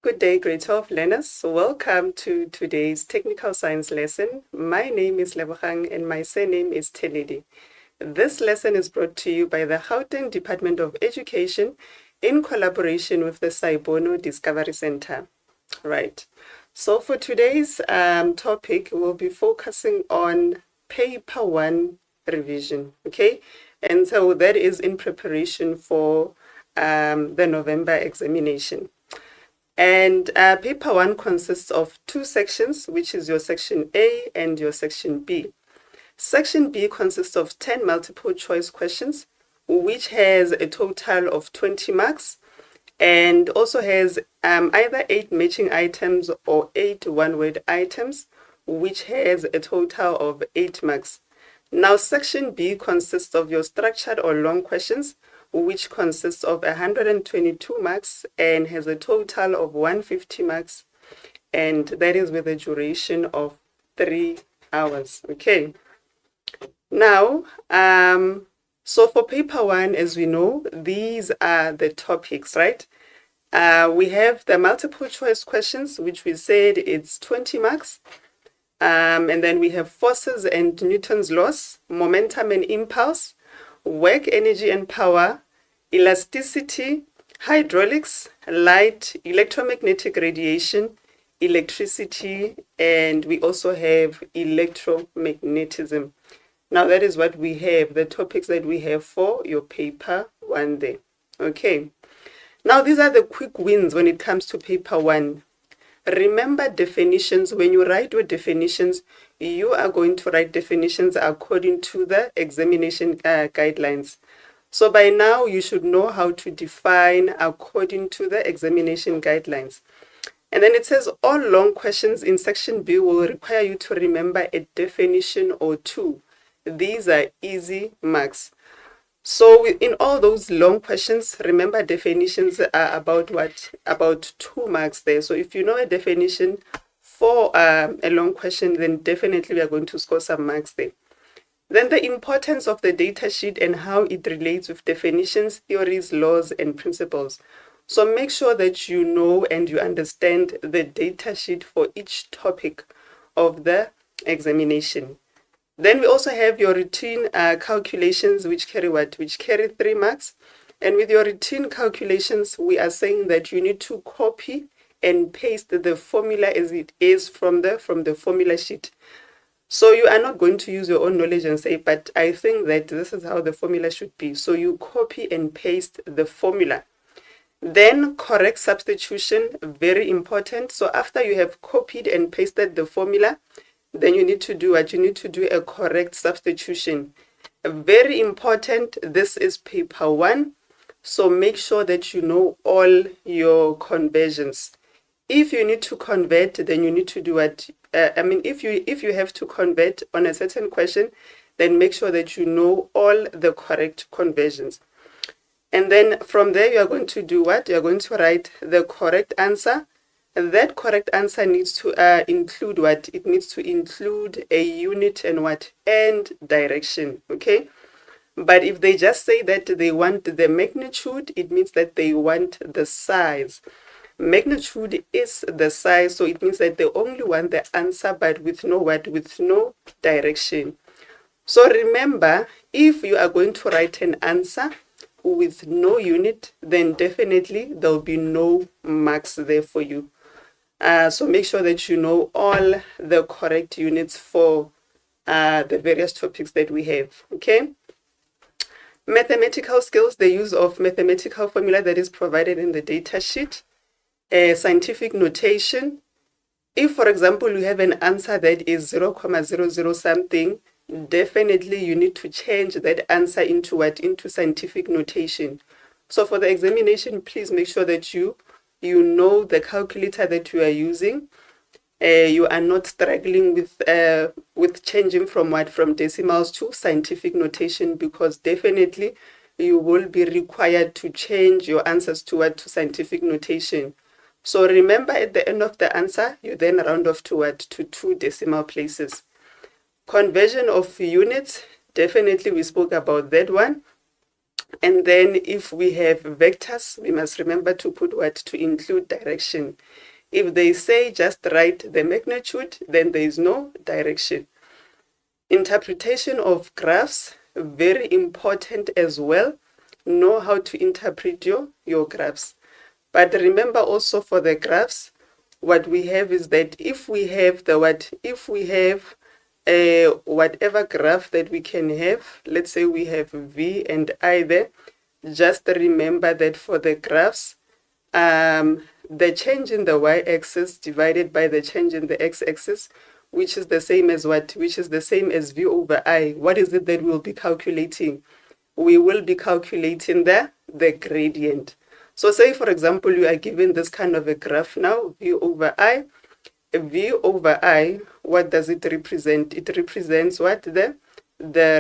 Good day, grade 12 learners. Welcome to today's technical science lesson. My name is Lebogang and my surname is Teledi. This lesson is brought to you by the Gauteng Department of Education in collaboration with the Saibono Discovery Center. Right. So for today's topic, we'll be focusing on paper 1 revision. Okay. And so that is in preparation for the November examination. And paper 1 consists of 2 sections, which is your section A and your section B. Section B consists of 10 multiple choice questions, which has a total of 20 marks and also has either 8 matching items or 8 one-word items, which has a total of 8 marks. Now, section B consists of your structured or long questions, which consists of 122 marks and has a total of 150 marks, and that is with a duration of 3 hours. Okay. Now, so for paper 1, as we know, these are the topics, right? We have the multiple choice questions, which we said it's 20 marks. And then we have forces and Newton's laws, momentum and impulse, work, energy and power, elasticity, hydraulics, light, electromagnetic radiation, electricity, and we also have electromagnetism. Now that is what we have, the topics that we have for your paper 1 there. Okay. Now these are the quick wins when it comes to paper 1. Remember definitions. When you write your definitions, you are going to write definitions according to the examination guidelines. So by now, you should know how to define according to the examination guidelines. And then it says all long questions in section B will require you to remember a definition or 2. These are easy marks. So in all those long questions, remember definitions are about what? About 2 marks there. So if you know a definition for a long question, then definitely we are going to score some marks there. Then the importance of the data sheet and how it relates with definitions, theories, laws, and principles. So make sure that you know and you understand the data sheet for each topic of the examination. Then we also have your routine calculations, which carry what? Which carry 3 marks. And with your routine calculations, we are saying that you need to copy and paste the formula as it is from the formula sheet. So you are not going to use your own knowledge and say, but I think that this is how the formula should be. So you copy and paste the formula. Then correct substitution, very important. So after you have copied and pasted the formula, then you need to do what? You need to do a correct substitution. Very important. This is paper 1. So make sure that you know all your conversions. If you need to convert, then you need to do what? If you have to convert on a certain question, then make sure that you know all the correct conversions. And then from there, you are going to do what? You are going to write the correct answer. And that correct answer needs to include what? It needs to include a unit and what? And direction. Okay. But if they just say that they want the magnitude, it means that they want the size. Magnitude is the size, so it means that they only want the answer, but with no what? With no direction. So remember, if you are going to write an answer with no unit, then definitely there will be no marks there for you. So make sure that you know all the correct units for the various topics that we have. Okay. Mathematical skills, the use of mathematical formula that is provided in the data sheet. Scientific notation. If, for example, you have an answer that is 0,00 something, definitely you need to change that answer into what? Into scientific notation. So for the examination, please make sure that you know the calculator that you are using. You are not struggling with changing from what? From decimals to scientific notation, because definitely you will be required to change your answers to what? To scientific notation. So remember, at the end of the answer, you then round off to what? To 2 decimal places. Conversion of units, definitely we spoke about that one. And then if we have vectors, we must remember to put what? To include direction. If they say just write the magnitude, then there is no direction. Interpretation of graphs, very important as well. Know how to interpret your graphs. But remember also for the graphs, what we have is that if we have the what? If we have whatever graph that we can have, let's say we have V and I there, just remember that for the graphs, the change in the y-axis divided by the change in the x-axis, which is the same as what? Which is the same as V over I. What is it that we'll be calculating? We will be calculating the gradient. So say, for example, you are given this kind of a graph now, V over I. V over I, what does it represent? It represents what? The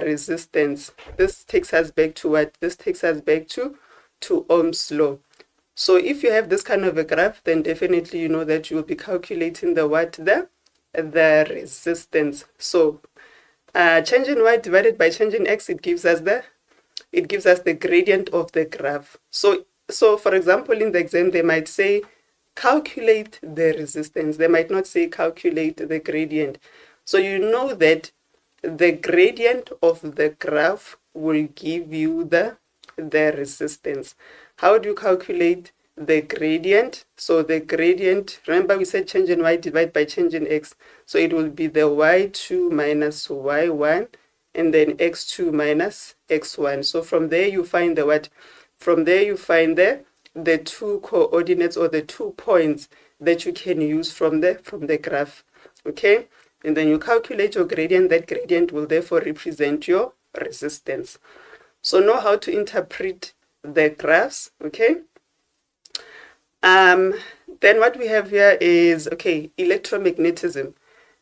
resistance. This takes us back to what? This takes us back to Ohm's law. So if you have this kind of a graph, then definitely you know that you will be calculating the what? The resistance. So change in y divided by change in x, it gives us the gradient of the graph. So for example, in the exam, they might say calculate the resistance. They might not say calculate the gradient. So you know that the gradient of the graph will give you the resistance. How do you calculate the gradient? So the gradient, remember we said change in y divided by change in x. So it will be the y2 minus y1 and then x2 minus x1. So from there you find the what? From there you find the two coordinates or the 2 points that you can use from the graph. Okay? And then you calculate your gradient. That gradient will therefore represent your resistance. So know how to interpret the graphs. Okay? Then what we have here is, okay, electromagnetism.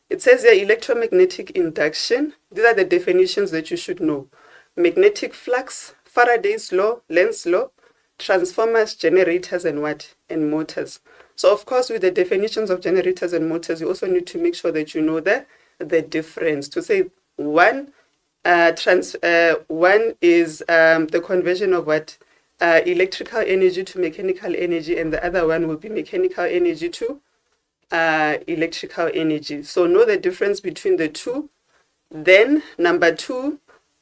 It says here electromagnetic induction. These are the definitions that you should know. Magnetic flux, Faraday's law, Lenz's law, transformers, generators, and what? And motors. So of course, with the definitions of generators and motors, you also need to make sure that you know the difference. To say one is the conversion of what? Electrical energy to mechanical energy, and the other one will be mechanical energy to electrical energy. So know the difference between the two. Then number 2,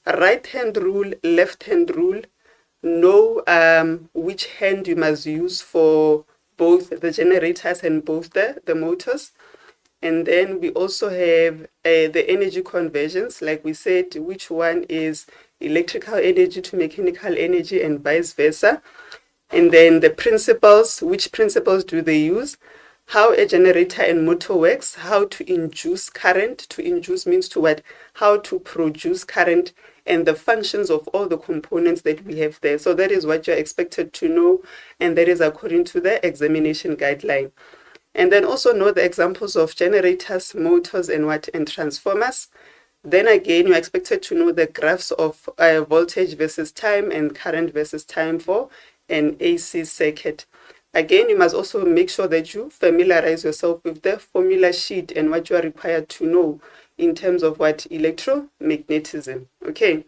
right hand rule, left hand rule. Know which hand you must use for both the generators and both the motors. And then we also have the energy conversions, like we said, which one is electrical energy to mechanical energy and vice versa. And then the principles, which principles do they use? How a generator and motor works, how to induce current. To induce means to what? How to produce current, and the functions of all the components that we have there. So that is what you're expected to know, and that is according to the examination guideline. And then also know the examples of generators, motors, and what? And transformers. Then again, you're expected to know the graphs of voltage versus time and current versus time for an AC circuit. Again, you must also make sure that you familiarize yourself with the formula sheet and what you are required to know in terms of what? Electromagnetism. Okay.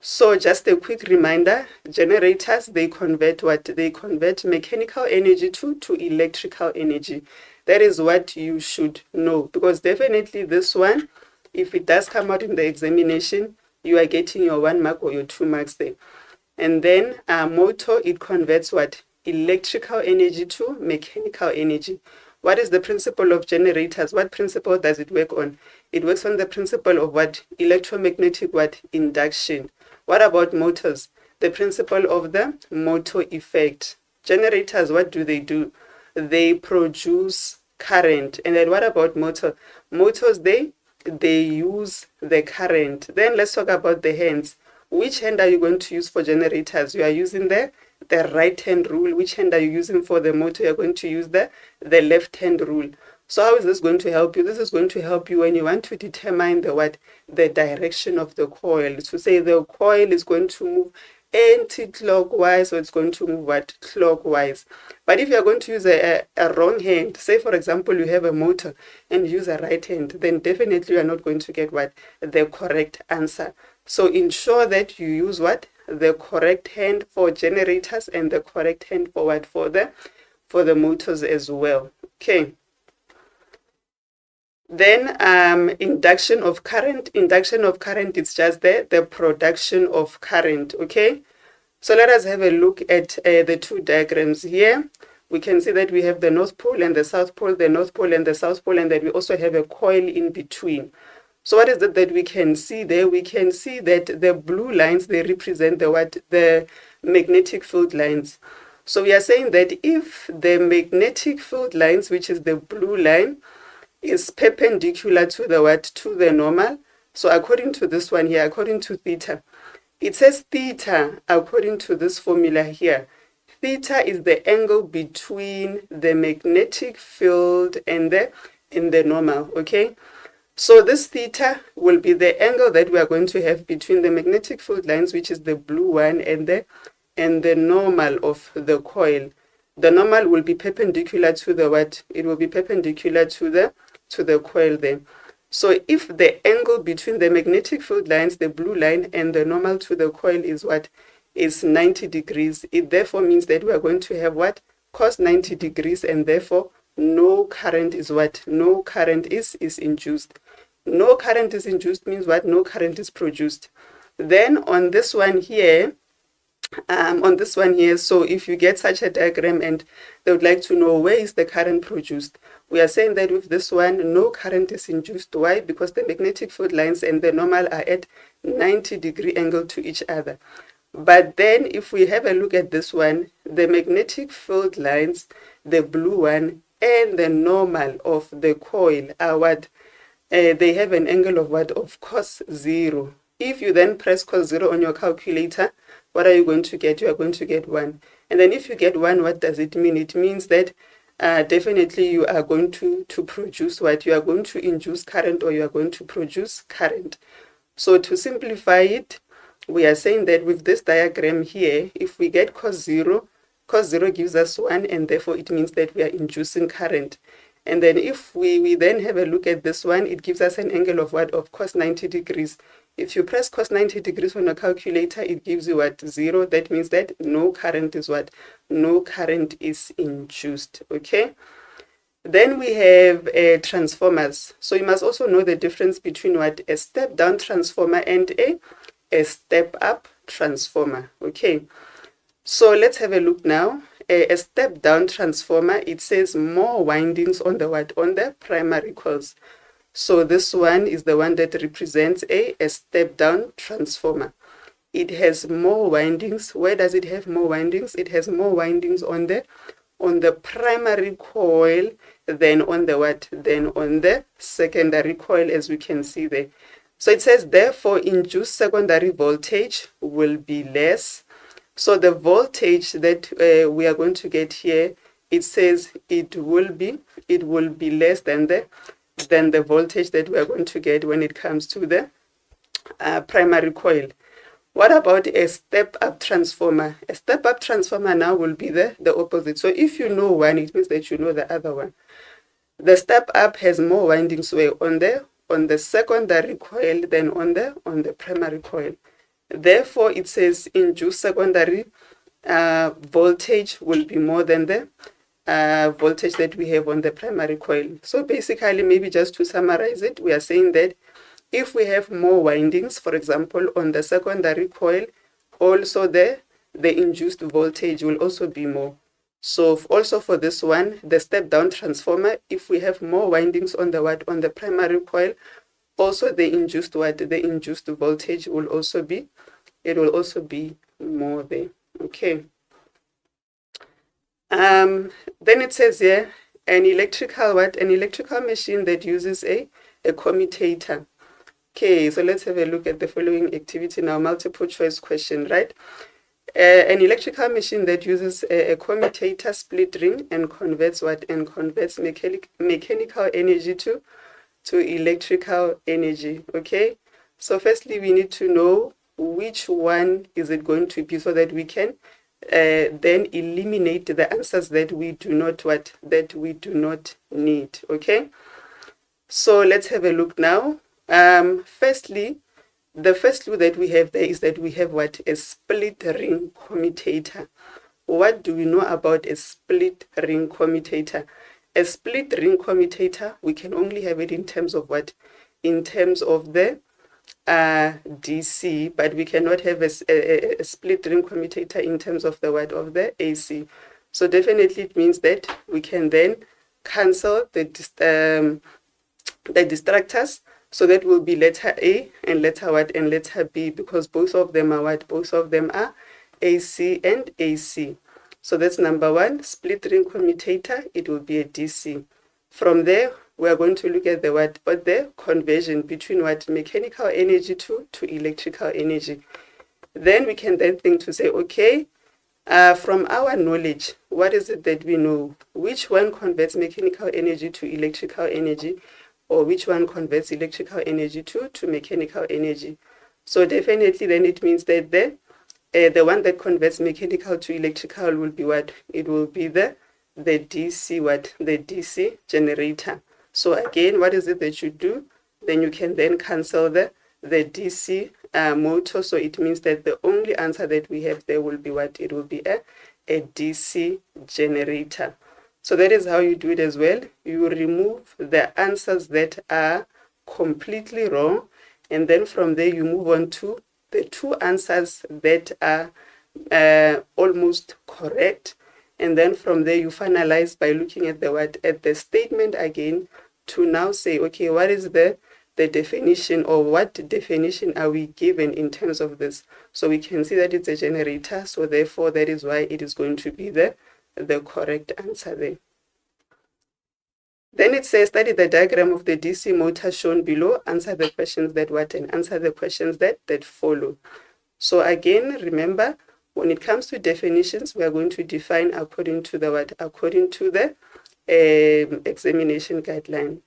So just a quick reminder, generators, they convert what? They convert mechanical energy to electrical energy. That is what you should know, because definitely this one, if it does come out in the examination, you are getting your 1 mark or your 2 marks there. And then motor, it converts what? Electrical energy to mechanical energy. What is the principle of generators? What principle does it work on? It works on the principle of what? Electromagnetic what? Induction. What about motors? The principle of the motor effect. Generators, what do? They produce current. And then what about motor? Motors, they use the current. Then let's talk about the hands. Which hand are you going to use for generators? You are using the right hand rule. Which hand are you using for the motor? You're going to use the left hand rule. So how is this going to help you? This is going to help you when you want to determine the direction of the coil. To say the coil is going to move anti-clockwise, or it's going to move what? Clockwise. But if you're going to use a wrong hand, say for example you have a motor and use a right hand, then definitely you are not going to get what? The correct answer. So ensure that you use what? the correct hand for generators and the correct hand for what? For the motors as well. Okay. Then induction of current. Induction of current is just the production of current. Okay. So let us have a look at the two diagrams here. We can see that we have the North Pole and the South Pole, the North Pole and the South Pole, and that we also have a coil in between. So what is it that we can see there? We can see that the blue lines, they represent the magnetic field lines. So we are saying that if the magnetic field lines, which is the blue line, is perpendicular to the what? To the normal. So according to this one here, according to theta, it says theta, according to this formula here, theta is the angle between the magnetic field and the normal, okay? So this theta will be the angle that we are going to have between the magnetic field lines, which is the blue one, and the normal of the coil. The normal will be perpendicular to the what? It will be perpendicular to the coil there. So if the angle between the magnetic field lines, the blue line, and the normal to the coil is what? Is 90 degrees. It therefore means that we are going to have what? Cos 90 degrees, and therefore no current is what? No current is induced. No current is induced means what? No current is produced. Then on this one here, so if you get such a diagram and they would like to know where is the current produced, we are saying that with this one, no current is induced. Why? Because the magnetic field lines and the normal are at 90-degree angle to each other. But then if we have a look at this one, the magnetic field lines, the blue one, and the normal of the coil are what? They have an angle of what? Of cos 0. If you then press cos 0 on your calculator, what are you going to get? You are going to get 1. And then if you get 1, what does it mean? It means that definitely you are going to produce what? You are going to induce current, or you are going to produce current. So to simplify it, we are saying that with this diagram here, if we get cos 0 gives us 1, and therefore it means that we are inducing current. And then if we then have a look at this one, it gives us an angle of what? Of cos 90 degrees. If you press cos 90 degrees on a calculator, it gives you what? 0. That means that no current is what? No current is induced. Okay. Then we have transformers. So you must also know the difference between what? A step-down transformer and a step-up transformer. Okay. So let's have a look now. A step-down transformer, it says more windings on the what? On the primary coils. So this one is the one that represents a step-down transformer. It has more windings. Where does it have more windings? It has more windings on the primary coil than on the what? Than on the secondary coil, as we can see there. So it says, therefore, induced secondary voltage will be less. So the voltage that we are going to get here, it says it will be less than the voltage that we are going to get when it comes to the primary coil. What about a step-up transformer? A step-up transformer now will be the opposite. So if you know one, it means that you know the other one. The step-up has more windings on the secondary coil than on the primary coil. Therefore, it says induced secondary voltage will be more than the voltage that we have on the primary coil. So basically, maybe just to summarize it, we are saying that if we have more windings, for example, on the secondary coil, also the induced voltage will also be more. So also for this one, the step-down transformer, if we have more windings on the what? On the primary coil, also the induced what? The induced voltage will also be, it will also be more there. Okay. Then it says here, an electrical what? An electrical machine that uses a commutator. Okay, so let's have a look at the following activity now, multiple choice question, right? An electrical machine that uses a commutator split ring and converts what? And converts mechanical energy to electrical energy. Okay, so firstly we need to know which one is it going to be, so that we can then eliminate the answers that we do not what? That we do not need. Okay, so let's have a look now. Firstly, the first clue that we have there is that we have what? A split ring commutator. What do we know about a split ring commutator? A split ring commutator, we can only have it in terms of what? In terms of the DC, but we cannot have a split ring commutator in terms of the what? Of the AC. So definitely it means that we can then cancel the distractors. So that will be letter A and letter what? And letter B, because both of them are what? Both of them are AC and AC. So that's number one, split ring commutator, it will be a DC. From there, we are going to look at the what? But the conversion between what? Mechanical energy to electrical energy. Then we can then think to say, okay, from our knowledge, what is it that we know? Which one converts mechanical energy to electrical energy? Or which one converts electrical energy to mechanical energy? So definitely then it means that the one that converts mechanical to electrical will be what? It will be the DC what? The DC generator. So again, what is it that you do? Then you can then cancel the DC motor. So it means that the only answer that we have there will be what? It will be a DC generator. So that is how you do it as well. You remove the answers that are completely wrong, and then from there you move on to the two answers that are almost correct, and then from there you finalize by looking at the what? At the statement again, to now say, okay, what is the definition, or what definition are we given in terms of this? So we can see that it's a generator, so therefore that is why it is going to be the correct answer there. Then it says, study the diagram of the DC motor shown below, answer the questions that what, and answer the questions that follow. So again, remember, when it comes to definitions, we are going to define according to the what? According to the examination guideline.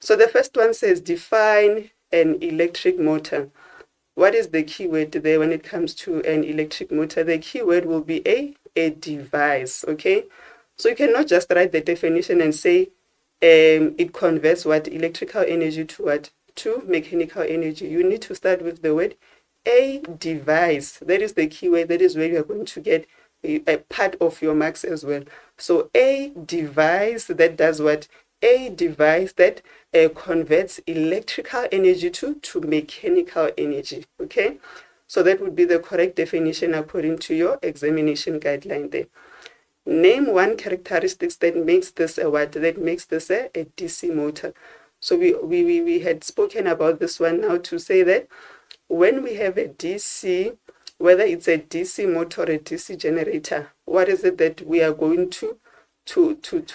So the first one says, define an electric motor. What is the key word there when it comes to an electric motor? The key word will be a device, okay? So you cannot just write the definition and say it converts what? Electrical energy to what? To mechanical energy. You need to start with the word a device. That is the key word. That is where you are going to get a part of your marks as well. So a device that does what? A device that converts electrical energy to mechanical energy, okay? So that would be the correct definition according to your examination guideline there. Name one characteristics that makes this a what? That makes this a DC motor. So we had spoken about this one now, to say that when we have a DC, whether it's a DC motor or a DC generator, what is it that we are going to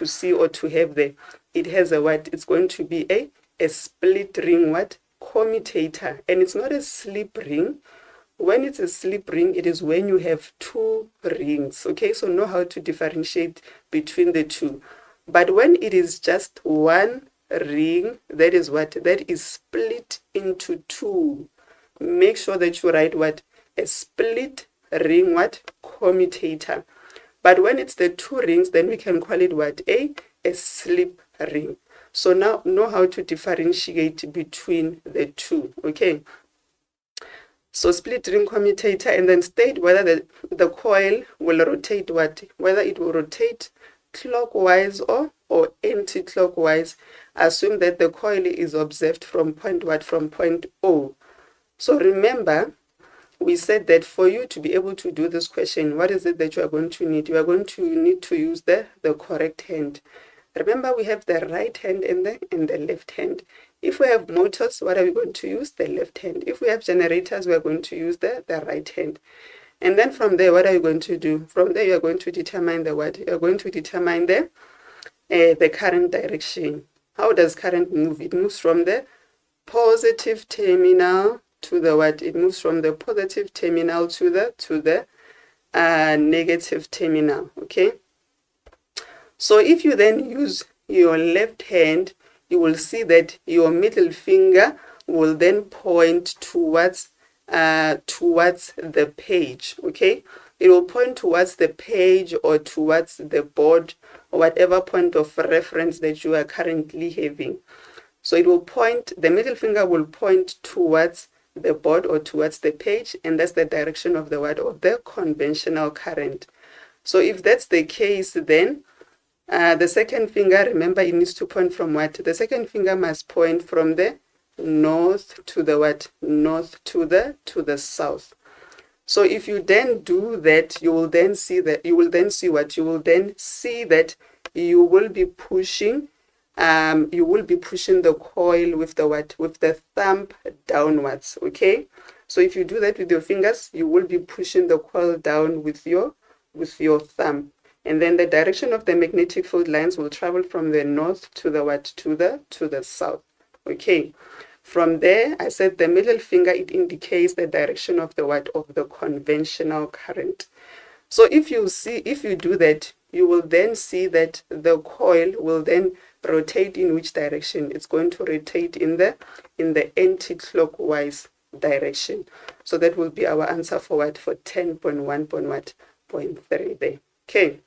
see or to have there? It has a what? It's going to be a split ring what? Commutator. And it's not a slip ring. When it's a slip ring, it is when you have two rings, okay? So know how to differentiate between the two. But when it is just one ring, that is what? That is split into two. Make sure that you write what? A split ring what? Commutator. But when it's the two rings, then we can call it what? A slip ring. So now know how to differentiate between the two, okay? So split ring commutator, and then state whether the coil will rotate what? Whether it will rotate clockwise or anti-clockwise. Assume that the coil is observed from point what? From point O. So remember, we said that for you to be able to do this question, what is it that you are going to need? You are going to need to use the correct hand. Remember, we have the right hand and the left hand. If we have motors, what are we going to use? The left hand. If we have generators, we are going to use the right hand. And then from there, what are you going to do? From there, you are going to determine the what? You are going to determine the current direction. How does current move? It moves from the positive terminal to the what? It moves from the positive terminal to the negative terminal, okay? So if you then use your left hand, you will see that your middle finger will then point towards the page, okay? It will point towards the page or towards the board, or whatever point of reference that you are currently having. So it will point, the middle finger will point towards the board or towards the page, and that's the direction of the what? Of the conventional current. So if that's the case, then the second finger, remember, it needs to point from what? The second finger must point from the north to the what? North to the south. So if you then do that, you will then see that you will then see what? You will then see that you will be pushing the coil with the what? With the thumb downwards. Okay. So if you do that with your fingers, you will be pushing the coil down with your thumb. And then the direction of the magnetic field lines will travel from the north to the what? To the south. Okay. From there, I said the middle finger, it indicates the direction of the what? Of the conventional current. So if you do that, you will then see that the coil will then rotate in which direction? It's going to rotate in the anti-clockwise direction. So that will be our answer for what? For 10.1.3 there. Okay.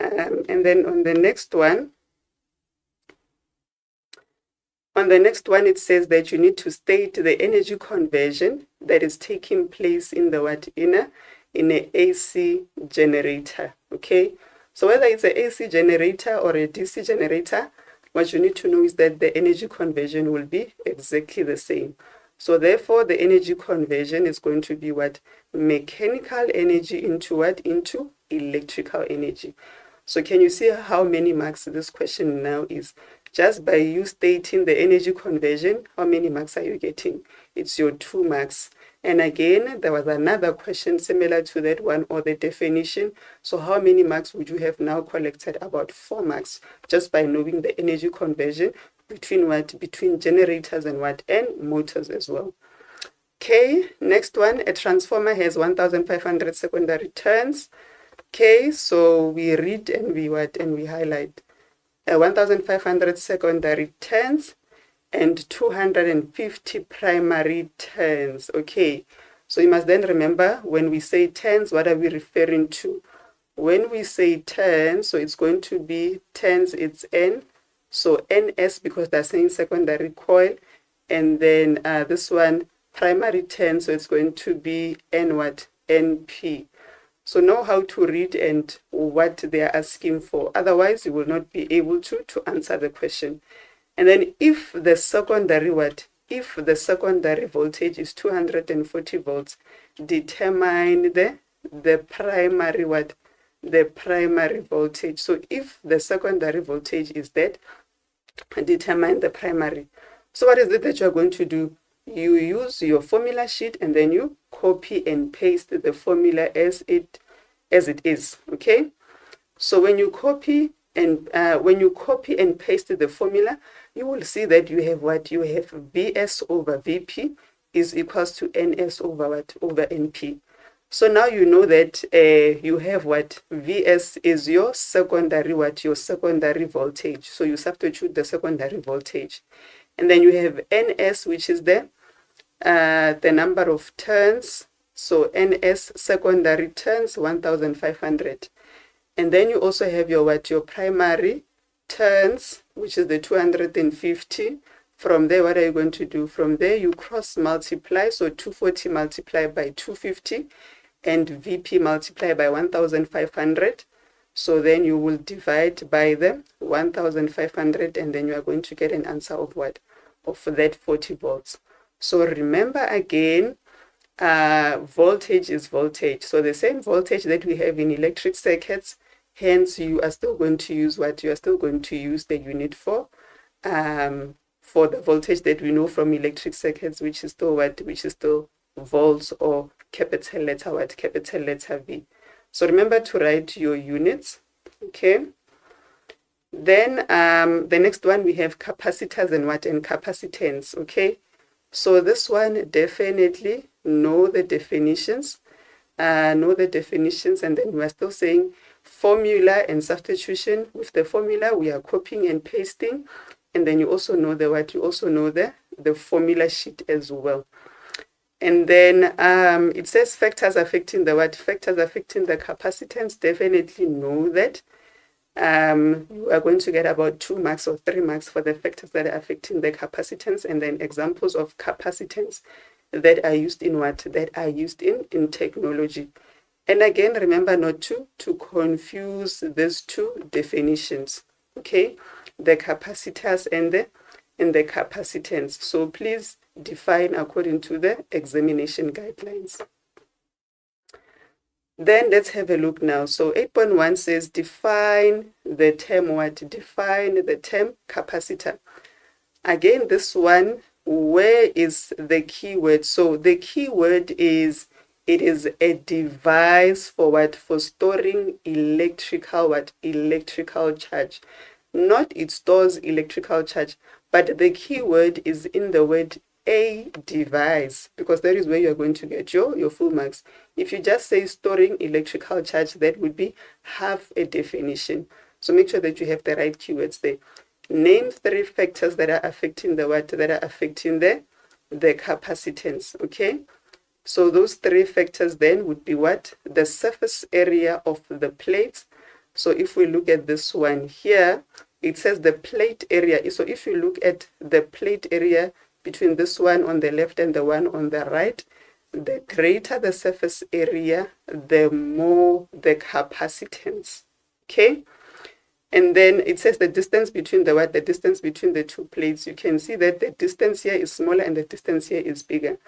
And then on the next one, it says that you need to state the energy conversion that is taking place in the what? In a AC generator. Okay. So whether it's an AC generator or a DC generator, what you need to know is that the energy conversion will be exactly the same. So therefore, the energy conversion is going to be what? Mechanical energy into what? Into electrical energy. So can you see how many marks this question now is? Just by you stating the energy conversion, how many marks are you getting? It's your 2 marks. And again, there was another question similar to that one, or the definition. So how many marks would you have now collected? About 4 marks, just by knowing the energy conversion between what? Between generators and what? And motors as well. Okay, next one, a transformer has 1,500 secondary turns. Okay, so we read and we what? And we highlight 1,500 secondary turns and 250 primary turns. Okay, so you must then remember, when we say turns, what are we referring to? When we say turns, so it's going to be turns, it's N, so NS, because they're saying secondary coil, and then this one primary turn, so it's going to be N what? NP. So know how to read and what they are asking for. Otherwise, you will not be able to answer the question. And then if the secondary what? If the secondary voltage is 240 volts, determine the primary what? The primary voltage. So if the secondary voltage is that, determine the primary. So what is it that you're going to do? You use your formula sheet and then you copy and paste the formula as it is. Okay. So when you copy and paste the formula, you will see that you have what? You have Vs over Vp is equals to Ns over what? Over Np. So now you know that you have what? Vs is your secondary what? Your secondary voltage. So you substitute the secondary voltage. And then you have Ns, which is the number of turns. So Ns secondary turns 1,500. And then you also have your what? Your primary turns, which is the 250. From there, what are you going to do? From there, you cross multiply. So 240 multiplied by 250 and Vp multiplied by 1,500. So then you will divide by the 1,500 and then you are going to get an answer of what? Of that 40 volts. So remember again, voltage is voltage. So the same voltage that we have in electric circuits, hence you are still going to use what? You are still going to use the unit for the voltage that we know from electric circuits, which is still what? Which is still volts, or capital letter what? Capital letter V. So remember to write your units. Okay. Then the next one, we have capacitors and what? And capacitance. Okay. So this one, definitely know the definitions. And then we are still saying formula and substitution. With the formula, we are copying and pasting. And then you also know the what? You also know the formula sheet as well. And then it says factors affecting the what? Factors affecting the capacitance. Definitely know that. you are going to get about 2 marks or 3 marks for the factors that are affecting the capacitance, and then examples of capacitance that are used in what? That are used in technology. And again, remember not to confuse these two definitions, okay? The capacitors and the capacitance. So please define according to the examination guidelines. Then let's have a look now. So 8.1 says define the term what? Define the term capacitor. Again, this one, where is the keyword? So the keyword is, it is a device for what? For storing electrical what? Electrical charge. Not it stores electrical charge, but the keyword is in the word a device, because that is where you are going to get your full marks. If you just say storing electrical charge, that would be half a definition. So make sure that you have the right keywords there. Name 3 factors that are affecting the what? That are affecting the capacitance, okay? So those 3 factors then would be what? The surface area of the plates. So if we look at this one here, it says the plate area. So if you look at the plate area between this one on the left and the one on the right, the greater the surface area, the more the capacitance, okay? And then it says the distance between the what? The distance between the 2 plates. You can see that the distance here is smaller and the distance here is bigger.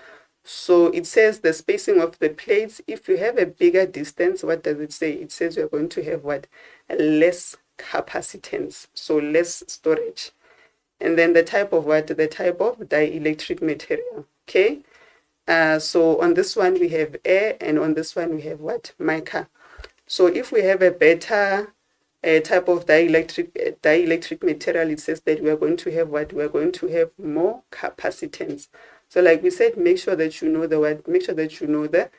So it says the spacing of the plates. If you have a bigger distance, what does it say? It says you're going to have what? Less capacitance, so less storage. And then the type of what? The type of dielectric material, okay? So on this one we have air, and on this one we have what? Mica. So if we have a better type of dielectric material, it says that we are going to have what? We are going to have more capacitance. So like we said, make sure that you know the what? Make sure that you know the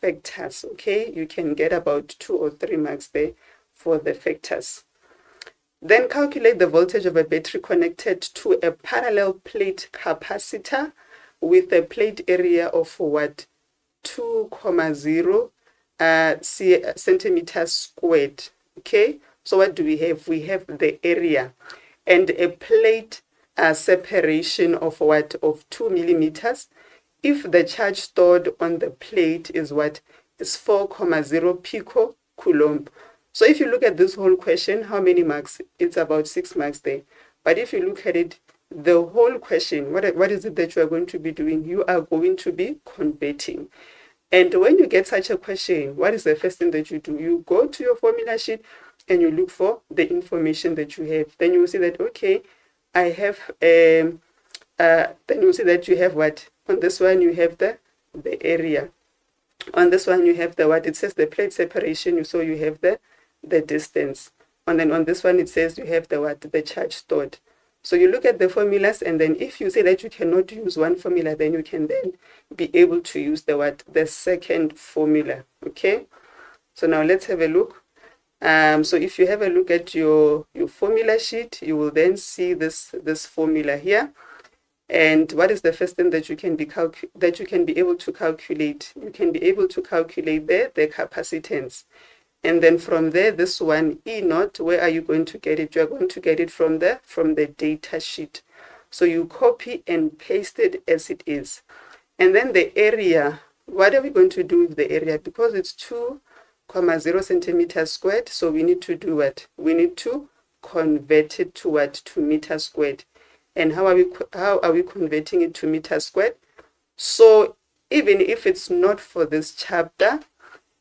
factors, okay? You can get about 2 or 3 marks there for the factors. Then calculate the voltage of a battery connected to a parallel plate capacitor with a plate area of what? 2,0 centimeters squared. Okay, so what do we have? We have the area and a plate separation of what? Of 2 millimeters. If the charge stored on the plate is what? Is 4,0 picocoulomb. So if you look at this whole question, how many marks? It's about 6 marks there. But if you look at it, the whole question, what is it that you are going to be doing? You are going to be converting. And when you get such a question, what is the first thing that you do? You go to your formula sheet and you look for the information that you have. Then you will see that, okay, I have, then you will see that you have what? On this one, you have the area. On this one, you have the what? It says the plate separation, so you have the distance. And then on this one, it says you have the what? The charge stored. So you look at the formulas, and then if you say that you cannot use one formula, then you can then be able to use the what? The second formula, okay? So now let's have a look. So if you have a look at your formula sheet, you will then see this formula here. And what is the first thing that you can be able to calculate? You can be able to calculate the capacitance. And then from there, this one, E naught, where are you going to get it? You are going to get it from the data sheet. So you copy and paste it as it is. And then the area, what are we going to do with the area? Because it's 2,0 centimeters squared, so we need to do what? We need to convert it to what? To meters squared. And how are we converting it to meters squared? So even if it's not for this chapter,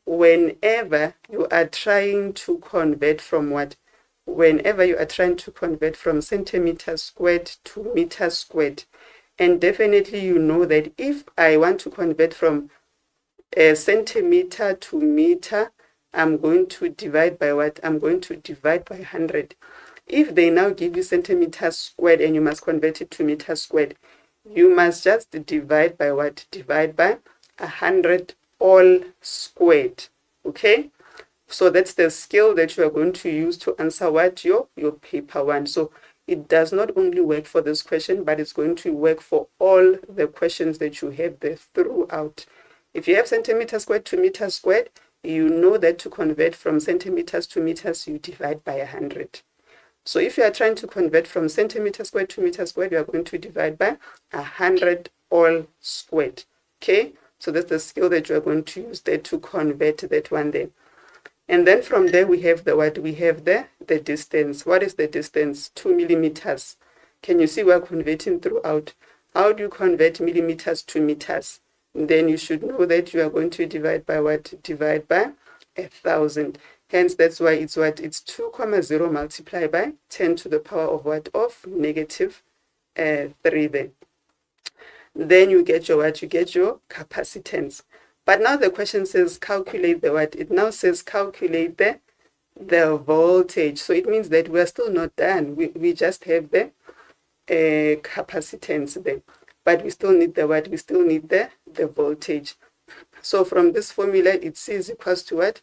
whenever you are trying to convert from what? Whenever you are trying to convert from centimeters squared to meters squared, and definitely you know that if I want to convert from a centimeter to meter, I'm going to divide by what? I'm going to divide by 100. If they now give you centimeters squared and you must convert it to meters squared, you must just divide by what? Divide by 100 all squared, okay? So that's the skill that you are going to use to answer what? Your paper 1. So it does not only work for this question, but it's going to work for all the questions that you have there throughout. If you have centimeters squared to meters squared, you know that to convert from centimeters to meters, you divide by 100. So if you are trying to convert from centimeter squared to meter squared, you are going to divide by 100 all squared. Okay, so that's the skill that you are going to use there to convert that one there. And then from there we have the what? We have the distance. What is the distance? 2 millimeters. Can you see we're converting throughout? How do you convert millimeters to meters? And then you should know that you are going to divide by what? Divide by 1,000. Hence, that's why it's what? It's 2,0 multiplied by 10 to the power of what? Of negative 3 there. Then you get your what? You get your capacitance. But now the question says calculate the what? It now says calculate the voltage. So it means that we're still not done. We just have the capacitance there. But we still need the what? We still need the voltage. So from this formula, it C is equals to what?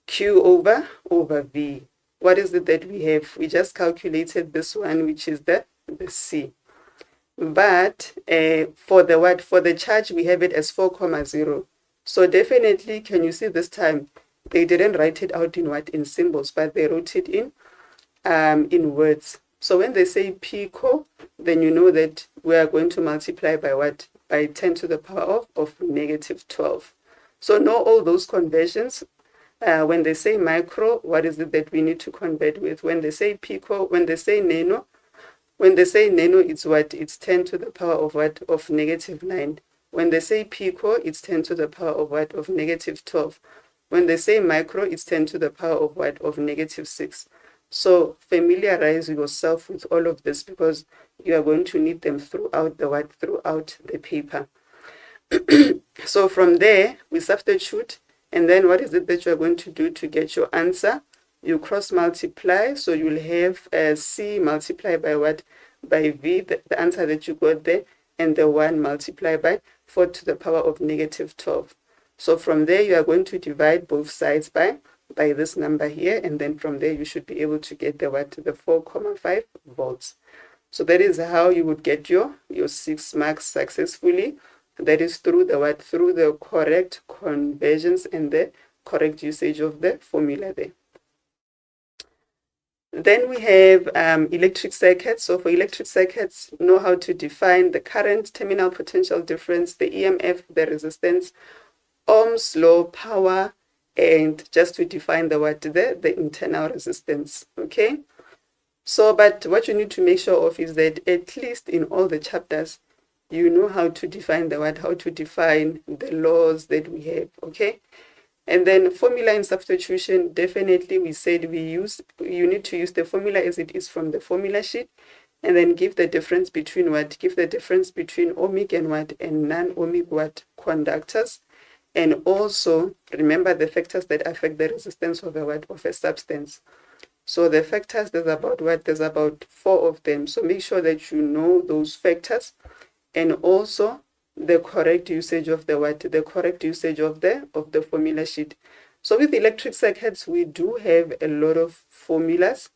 Q over V. What is it that we have? We just calculated this one, which is the C. But for the what? For the charge, we have it as 4,0. So definitely, can you see this time? They didn't write it out in what? In symbols, but they wrote it in words. So when they say pico, then you know that we are going to multiply by what? By 10 to the power of negative 12. So know all those conversions. When they say micro, what is it that we need to convert with? When they say pico, when they say nano, it's what? It's 10 to the power of what? Of negative 9. When they say pico, it's 10 to the power of what? Of negative 12. When they say micro, it's 10 to the power of what? Of negative 6. So familiarize yourself with all of this because you are going to need them throughout the what? Throughout the paper. So from there, we substitute. And then what is it that you are going to do to get your answer? You cross multiply, so you'll have C multiplied by what? By V, the answer that you got there, and the 1 multiplied by 4 to the power of negative 12. So from there, you are going to divide both sides by this number here, and then from there, you should be able to get the what? The 4,5 volts. So that is how you would get your 6 marks successfully. That is through the what? Through the correct conversions and the correct usage of the formula there. Then we have electric circuits. So for electric circuits, know how to define the current, terminal potential difference, the EMF, the resistance, Ohm's law, power, and just to define the what? The internal resistance. Okay. So, but what you need to make sure of is that at least in all the chapters, you know how to define the what? How to define the laws that we have. Okay. And then formula and substitution, definitely we said you need to use the formula as it is from the formula sheet, and then give the difference between what? Give the difference between ohmic and what? And non-ohmic what? Conductors. And also remember the factors that affect the resistance of a what? Of a substance. So the factors, there's about what? There's about 4 of them. So make sure that you know those factors, and also the correct usage of the what? The correct usage of the formula sheet. So with electric circuits, we do have a lot of formulas,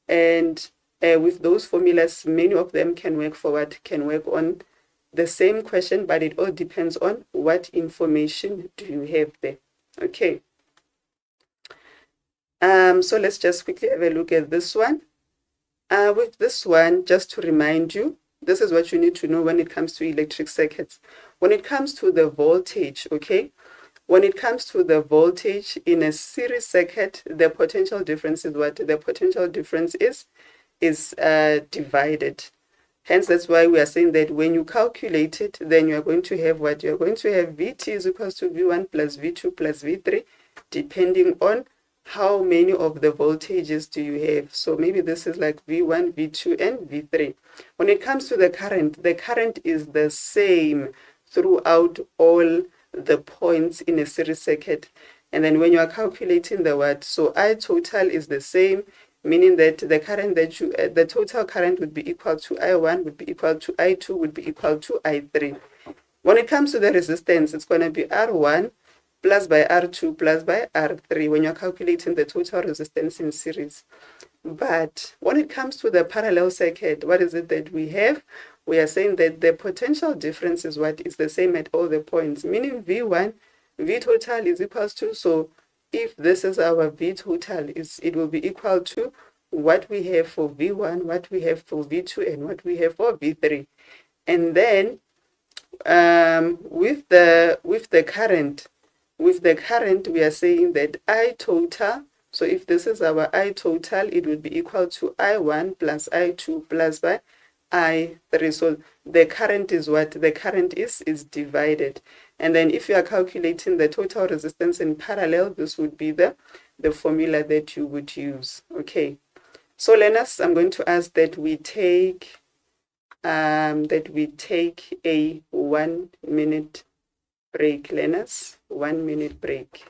and with those formulas, many of them can work for what? Can work on the same question, but it all depends on what information do you have there. Okay. So let's just quickly have a look at this one. With this one, just to remind you, this is what you need to know when it comes to electric circuits. When it comes to the voltage, okay? When it comes to the voltage in a series circuit, the potential difference is what? The potential difference is divided. Hence, that's why we are saying that when you calculate it, then you are going to have what? You are going to have Vt is equals to V1 plus V2 plus V3, depending on how many of the voltages do you have. So maybe this is like V1, V2, and V3. When it comes to the current is the same throughout all the points in a series circuit. And then when you are calculating the what, so I total is the same, meaning that the current that the total current would be equal to I1, would be equal to I2, would be equal to I3. When it comes to the resistance, it's going to be R1 plus by R2 plus by R3 when you're calculating the total resistance in series. But when it comes to the parallel circuit, what is it that we have? We are saying that the potential difference is what is the same at all the points, meaning V1 V total is equals to, so if this is our V total, it will be equal to what we have for V1, what we have for V2, and what we have for V3. And then with the current, we are saying that I total. So if this is our I total, it would be equal to I1 plus I2 plus by I3. So the current is what? The current is divided. And then if you are calculating the total resistance in parallel, this would be the formula that you would use. Okay. So learners, I'm going to ask that we take a 1 minute break, learners. 1 minute break.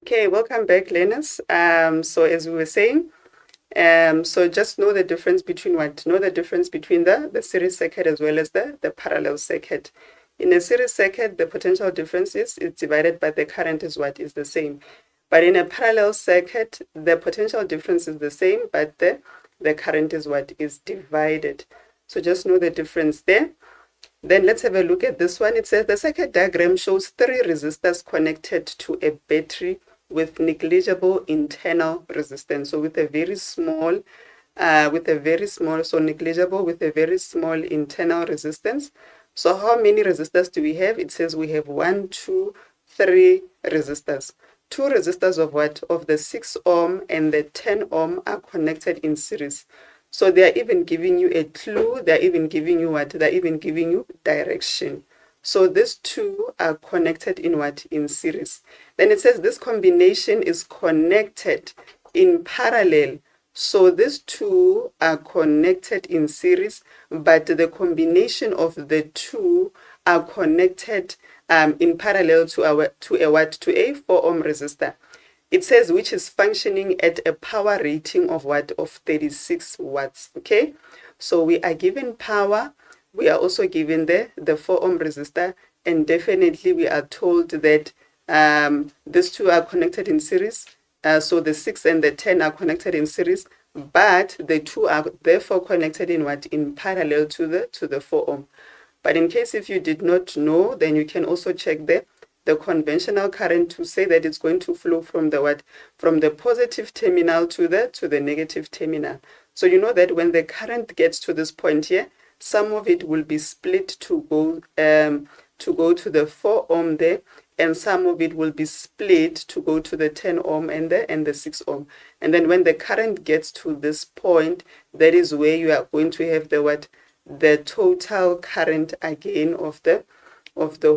Okay, welcome back, learners. So as we were saying, so just know the difference between what? Know the difference between the series circuit as well as the parallel circuit. In a series circuit, the potential difference is divided by the current is what? Is the same. But in a parallel circuit, the potential difference is the same, but the current is what? Is divided. So just know the difference there. Then let's have a look at this one. It says the circuit diagram shows 3 resistors connected to a battery with negligible internal resistance. So with a very small, so negligible with a very small internal resistance. So how many resistors do we have? It says we have 1, 2, 3 resistors. 2 resistors of what? Of the 6 ohm and the 10 ohm are connected in series. So they are even giving you a clue. They're even giving you what? They're even giving you direction. So these 2 are connected in what? In series. Then it says this combination is connected in parallel. So these 2 are connected in series, but the combination of the 2 are connected in parallel to a 4 ohm resistor. It says which is functioning at a power rating of what? Of 36 watts. Okay, so we are given power. We are also given the 4 ohm resistor, and definitely we are told that these 2 are connected in series. So the 6 and the 10 are connected in series, but the 2 are therefore connected in what? In parallel to the 4 ohm. But in case if you did not know, then you can also check the conventional current to say that it's going to flow from the what? From the positive terminal to the negative terminal. So you know that when the current gets to this point here, some of it will be split to go to the 4 ohm there, and some of it will be split to go to the 10 ohm and the 6 ohm. And then when the current gets to this point, that is where you are going to have the what? The total current again of the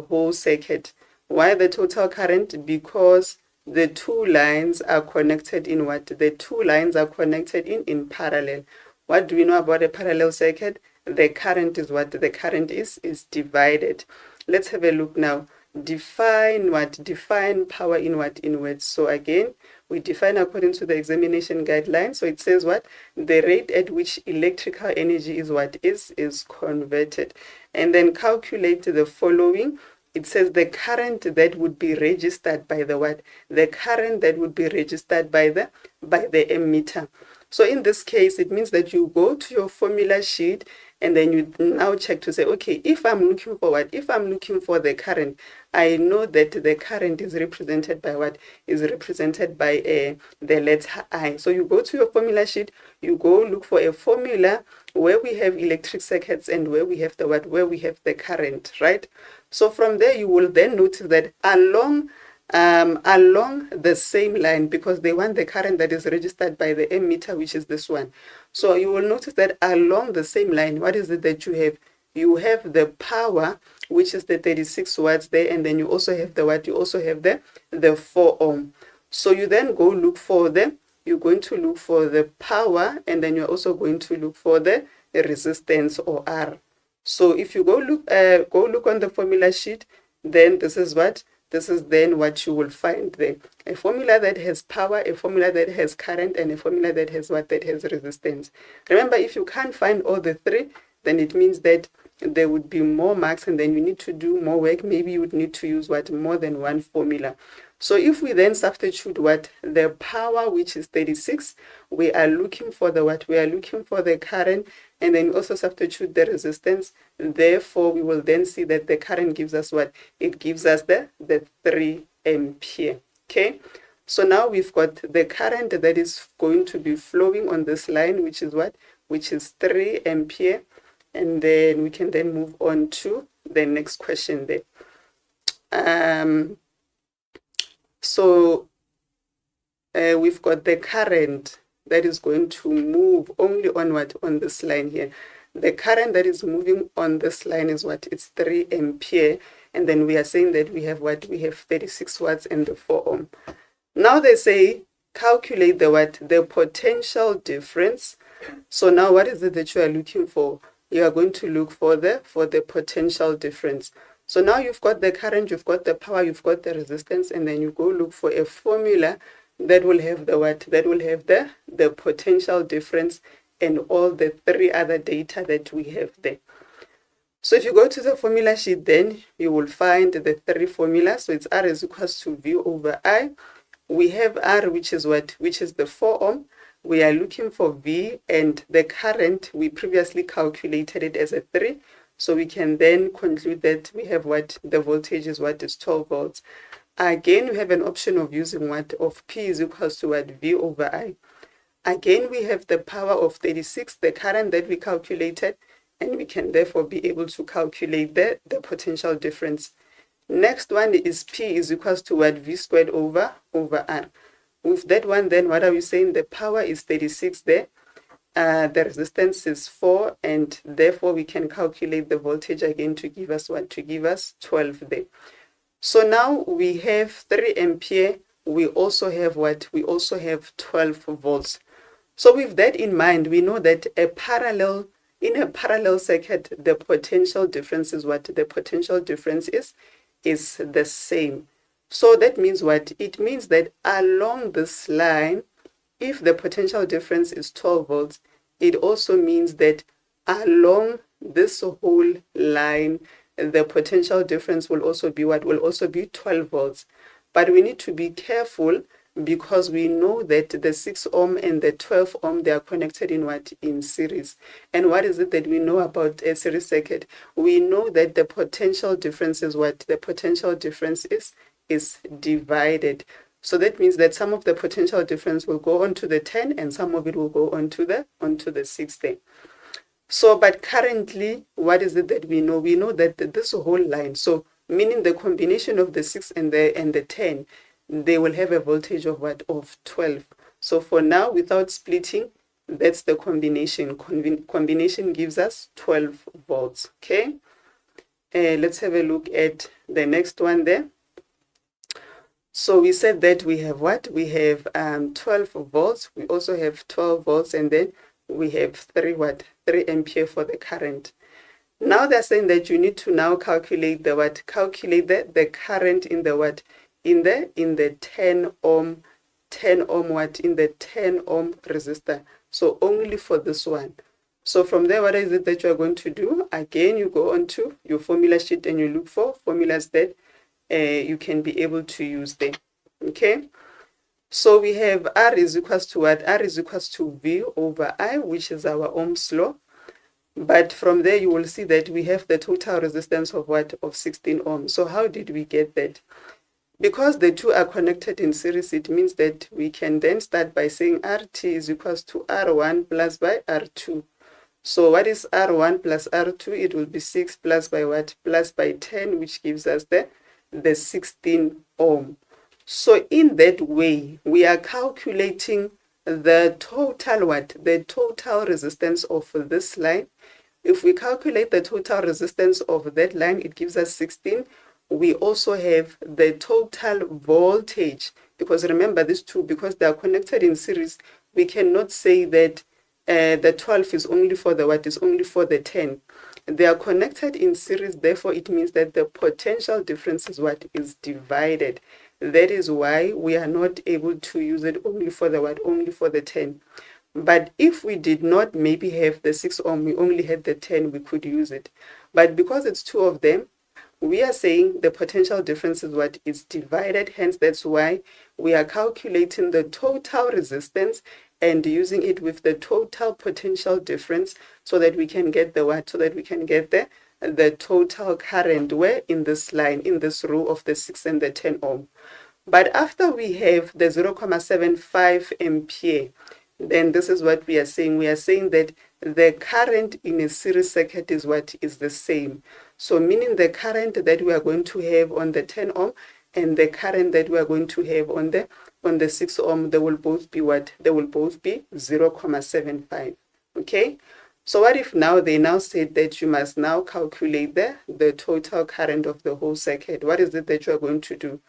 whole circuit. Why the total current? Because the 2 lines are connected in what? The 2 lines are connected in parallel. What do we know about a parallel circuit? The current is what? The current is divided. Let's have a look now. Define what? Define power in what? In words. So again, we define according to the examination guidelines. So it says what? The rate at which electrical energy is what? Is converted. And then calculate the following. It says the current that would be registered by the what? The current that would be registered by the ammeter. So in this case, it means that you go to your formula sheet and then you now check to say, okay, if I'm looking for what? If I'm looking for the current, I know that the current is represented by what? Is represented by the letter I. So you go to your formula sheet, you go look for a formula where we have electric circuits and where we have the what? Where we have the current, right? So from there, you will then notice that along the same line, because they want the current that is registered by the ammeter, which is this one. So you will notice that along the same line, what is it that you have? You have the power, which is the 36 watts there, and then you also have the what? You also have the 4 ohm. So you then go look for you're going to look for the power, and then you're also going to look for the resistance, or R. So if you go look on the formula sheet, then this is what? This is then what you will find there. A formula that has power, a formula that has current, and a formula that has what? That has resistance. Remember, if you can't find all the three, then it means that there would be more marks and then you need to do more work. Maybe you would need to use what? More than one formula. So if we then substitute what? The power, which is 36, we are looking for the what? We are looking for the current, and then we also substitute the resistance. Therefore, we will then see that the current gives us what? It gives us the 3 ampere. Okay, so now we've got the current that is going to be flowing on this line, which is what? Which is 3 ampere. And then we can then move on to the next question there. So we've got the current that is going to move only on what? On this line here. The current that is moving on this line is what? It's 3 ampere. And then we are saying that we have what? We have 36 watts and the 4 ohm. Now they say calculate the what? The potential difference. So now what is it that you are looking for? You are going to look for the potential difference. So now you've got the current, you've got the power, you've got the resistance, and then you go look for a formula that will have the what? That will have the potential difference and all the three other data that we have there. So if you go to the formula sheet, then you will find the three formulas. So it's R is equals to V over I. We have R, which is what? Which is the 4 ohm. We are looking for V, and the current, we previously calculated it as a 3. So we can then conclude that we have what? The voltage is what? Is 12 volts. Again, we have an option of using what? Of P is equals to what? V over I. Again, we have the power of 36, the current that we calculated, and we can therefore be able to calculate the potential difference. Next one is P is equals to what? V squared over R. With that one, then what are we saying? The power is 36 there. The resistance is 4, and therefore we can calculate the voltage again to give us what? To give us 12 there. So now we have 3 ampere. We also have what? We also have 12 volts. So with that in mind, we know that in a parallel circuit, the potential difference is what? The potential difference is the same. So that means what? It means that along this line, if the potential difference is 12 volts, it also means that along this whole line, the potential difference will also be what? Will also be 12 volts. But we need to be careful, because we know that the 6 ohm and the 12 ohm, they are connected in what? In series. And what is it that we know about a series circuit? We know that the potential difference is what? The potential difference is divided. So that means that some of the potential difference will go on to the 10 and some of it will go onto the 60. So, but currently, what is it that we know? We know that this whole line, so meaning the combination of the 6 and the 10, they will have a voltage of what? Of 12. So for now, without splitting, that's the combination. Combination gives us 12 volts. Okay. Let's have a look at the next one there. So we said that we have what? We have 12 volts. We also have 12 volts, and then we have 3 ampere for the current. Now they're saying that you need to now calculate the what? Calculate the current in the what? In the 10 ohm what? In the 10 ohm resistor. So only for this one. So from there, what is it that you are going to do? Again, you go onto your formula sheet and you look for formulas that you can be able to use there. Okay. So we have R is equals to what? R is equals to V over I, which is our Ohm's law. But from there, you will see that we have the total resistance of what? Of 16 ohms. So how did we get that? Because the two are connected in series, it means that we can then start by saying RT is equals to R1 plus by R2. So what is R1 plus R2? It will be 6 plus by what? Plus by 10, which gives us the 16 ohm. So in that way, we are calculating the total what? The total resistance of this line. If we calculate the total resistance of that line, it gives us 16. We also have the total voltage, because remember these two, because they are connected in series, we cannot say that the 12 is only for the what? Is only for the 10. They are connected in series, therefore it means that the potential difference is what? Is divided. That is why we are not able to use it only for the what? Only for the 10. But if we did not maybe have the 6 ohm, we only had the 10, we could use it. But because it's two of them, we are saying the potential difference is what? Is divided. Hence, that's why we are calculating the total resistance and using it with the total potential difference so that we can get the what? So that we can get the total current where in this line, in this row of the 6 and the 10 ohm. But after we have the 0.75 ampere, then this is what we are saying. We are saying that the current in a series circuit is what? Is the same. So meaning the current that we are going to have on the 10 ohm and the current that we are going to have on the 6 ohm, they will both be what? They will both be 0.75. Okay? So what if now they now said that you must now calculate the total current of the whole circuit? What is it that you are going to do?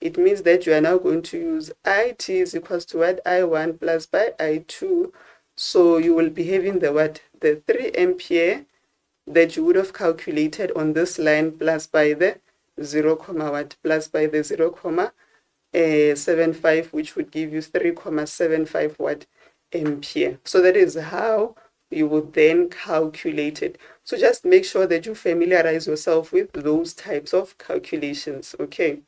It means that you are now going to use IT is equals to what? I1 plus by I2. So you will be having the what? The 3 ampere that you would have calculated on this line plus by the 0, what? Plus by the 0.75, which would give you 3.75 what? Ampere. So that is how you would then calculate it. So just make sure that you familiarize yourself with those types of calculations. Okay.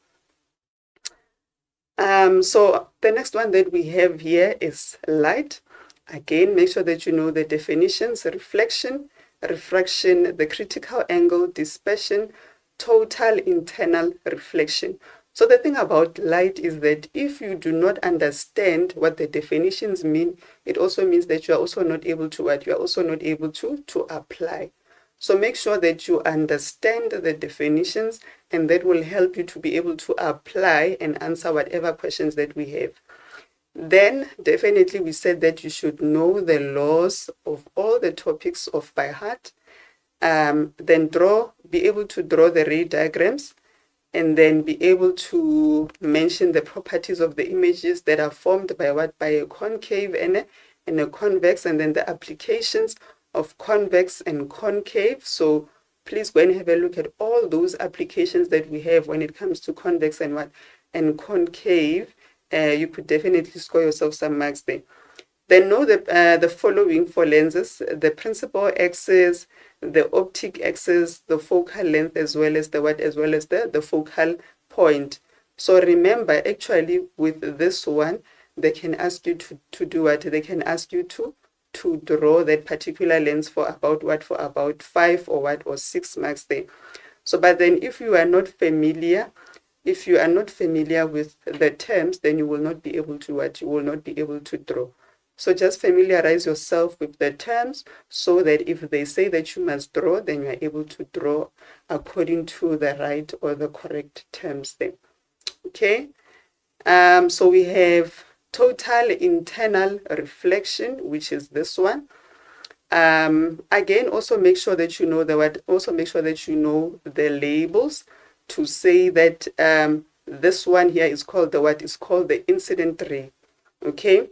So the next one that we have here is light. Again, make sure that you know the definitions: reflection, refraction, the critical angle, dispersion, total internal reflection. So the thing about light is that if you do not understand what the definitions mean, it also means that you are also not able to what? You are also not able to apply. So make sure that you understand the definitions, and that will help you to be able to apply and answer whatever questions that we have. Then definitely we said that you should know the laws of all the topics of by heart. Then be able to draw the ray diagrams, and then be able to mention the properties of the images that are formed by what? By a concave and a convex, and then the applications of convex and concave. So please go and have a look at all those applications that we have when it comes to convex and what? And concave. You could definitely score yourself some marks there. Then know the following for lenses: the principal axis, the optic axis, the focal length, as well as the what? As well as the focal point. So remember, actually with this one, they can ask you to do what? They can ask you to draw that particular lens for about what? For about 5 or what? Or 6 marks there. So but then if you are not familiar with the terms, then you will not be able to what? You will not be able to draw. So just familiarize yourself with the terms so that if they say that you must draw, then you are able to draw according to the right or the correct terms there. Okay. So we have total internal reflection, which is this one. Again, also make sure that you know the what? Also make sure that you know the labels to say that this one here is called the what? Is called the incident ray. Okay.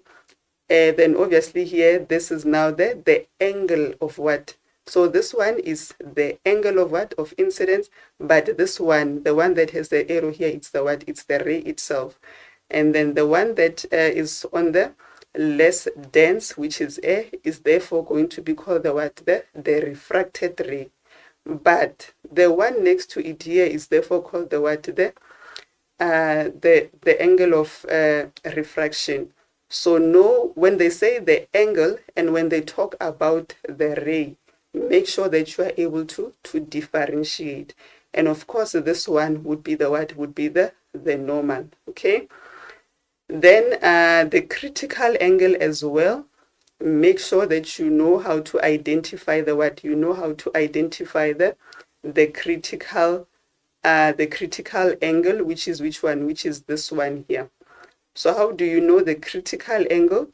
Then obviously here, this is now the angle of what? So this one is the angle of what? Of incidence. But this one, the one that has the arrow here, it's the what? It's the ray itself. And then the one that is on the less dense, which is A, is therefore going to be called the what? The refracted ray. But the one next to it here is therefore called the what? the angle of refraction. So know when they say the angle and when they talk about the ray, make sure that you are able to differentiate. And of course, this one would be the what? Would be the normal, okay? Then the critical angle as well. Make sure that you know how to identify the what? You know how to identify the critical angle, which is which one? Which is this one here. So how do you know the critical angle?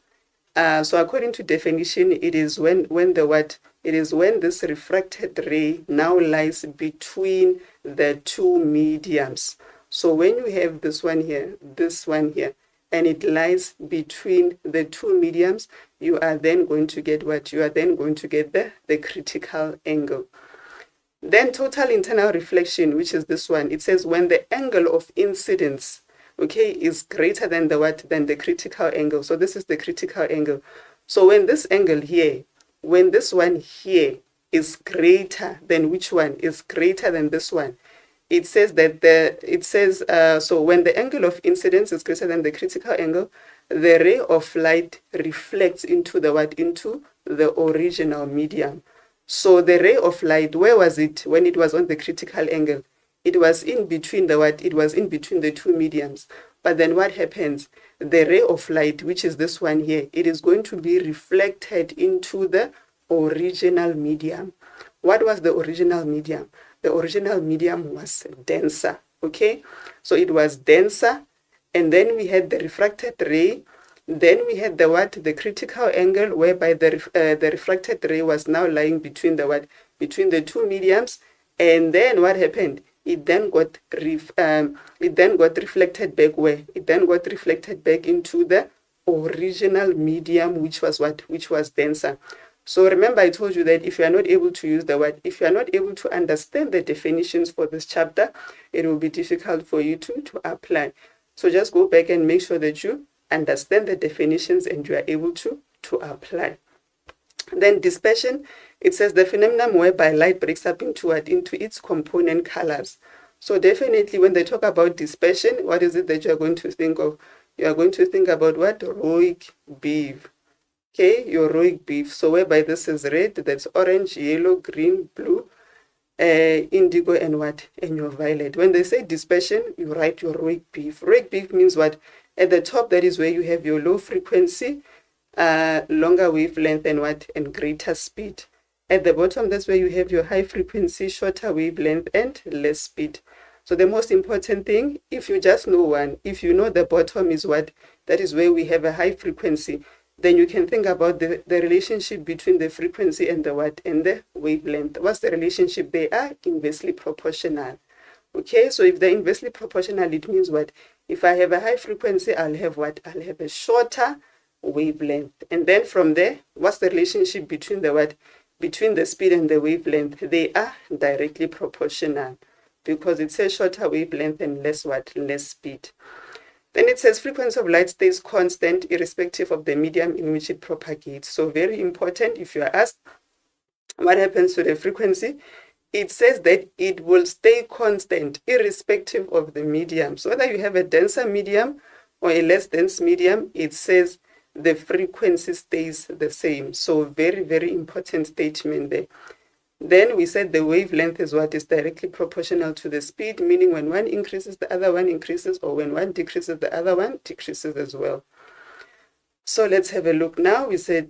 So according to definition, it is when the what? It is when this refracted ray now lies between the two mediums. So when you have this one here, and it lies between the two mediums, you are then going to get what? You are then going to get the critical angle. Then total internal reflection, which is this one, it says when the angle of incidence, okay, is greater than the what? Than the critical angle. So this is the critical angle. So when this angle here, when this one here is greater than which one? Is greater than this one. It says that so when the angle of incidence is greater than the critical angle, the ray of light reflects into the what? Into the original medium. So the ray of light, where was it when it was on the critical angle? It was in between the what? It was in between the two mediums. But then what happens? The ray of light, which is this one here, it is going to be reflected into the original medium. What was the original medium? The original medium was denser, okay? So it was denser, and then we had the refracted ray. Then we had the what? The critical angle, whereby the refracted ray was now lying between the what? Between the two mediums. And then what happened? It then got reflected back where? It then got reflected back into the original medium, which was what? Which was denser. So remember, I told you that if you are not able to use the word, if you are not able to understand the definitions for this chapter, it will be difficult for you to apply. So just go back and make sure that you understand the definitions and you are able to apply. Then dispersion, it says the phenomenon whereby light breaks up into its component colors. So definitely when they talk about dispersion, what is it that you are going to think of? You are going to think about what? Roic beave. Okay, your roic beave. So whereby this is red, that's orange, yellow, green, blue, indigo, and what? And your violet. When they say dispersion, you write your roic beave. Roic beave means what? At the top, that is where you have your low frequency, longer wavelength, and what? And greater speed. At the bottom, that's where you have your high frequency, shorter wavelength, and less speed. So the most important thing, if you just know one, if you know the bottom is what? That is where we have a high frequency, then you can think about the relationship between the frequency and the what? And the wavelength. What's the relationship? They are inversely proportional. Okay, so if they're inversely proportional, it means what? If I have a high frequency, I'll have what? I'll have a shorter wavelength. And then from there, what's the relationship between the what? Between the speed and the wavelength? They are directly proportional because it says shorter wavelength and less what? Less speed. Then it says frequency of light stays constant irrespective of the medium in which it propagates. So very important, if you are asked what happens to the frequency, it says that it will stay constant irrespective of the medium. So whether you have a denser medium or a less dense medium, it says the frequency stays the same. So very, very important statement there. Then we said the wavelength is what? Is directly proportional to the speed, meaning when one increases, the other one increases, or when one decreases, the other one decreases as well. So let's have a look now. We said,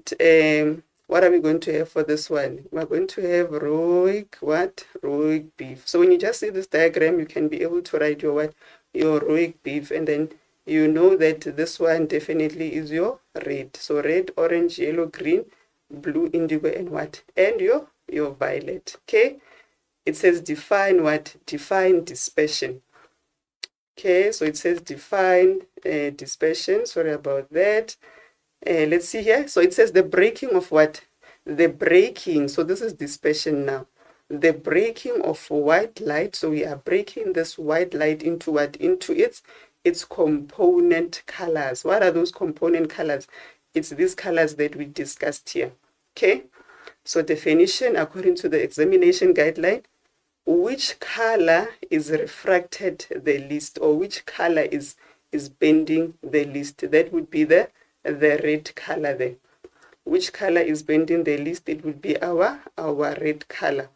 what are we going to have for this one? We're going to have roic, what? Roic beave. So when you just see this diagram, you can be able to write your what? Your roic beave, and then you know that this one definitely is your red. So red, orange, yellow, green, blue, indigo, and what? And your violet. Okay, it says define what? Define dispersion. Okay, so it says define dispersion. Sorry about that. Let's see here. So it says the breaking of what? The breaking. So this is dispersion now. The breaking of white light. So we are breaking this white light into what? Into its component colors. What are those component colors? It's these colors that we discussed here. Okay. So definition, according to the examination guideline, which color is refracted the least, or which color is bending the least. That would be the red color there. Which color is bending the least? It would be our red color.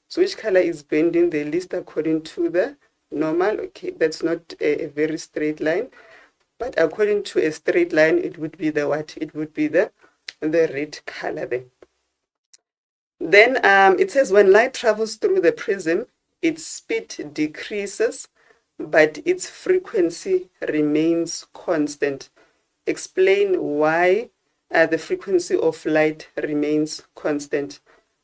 So which color is bending the least according to the normal? Okay, that's not a very straight line, but according to a straight line, it would be the what? It would be the red color there. Then it says when light travels through the prism, its speed decreases, but its frequency remains constant. Explain why the frequency of light remains constant.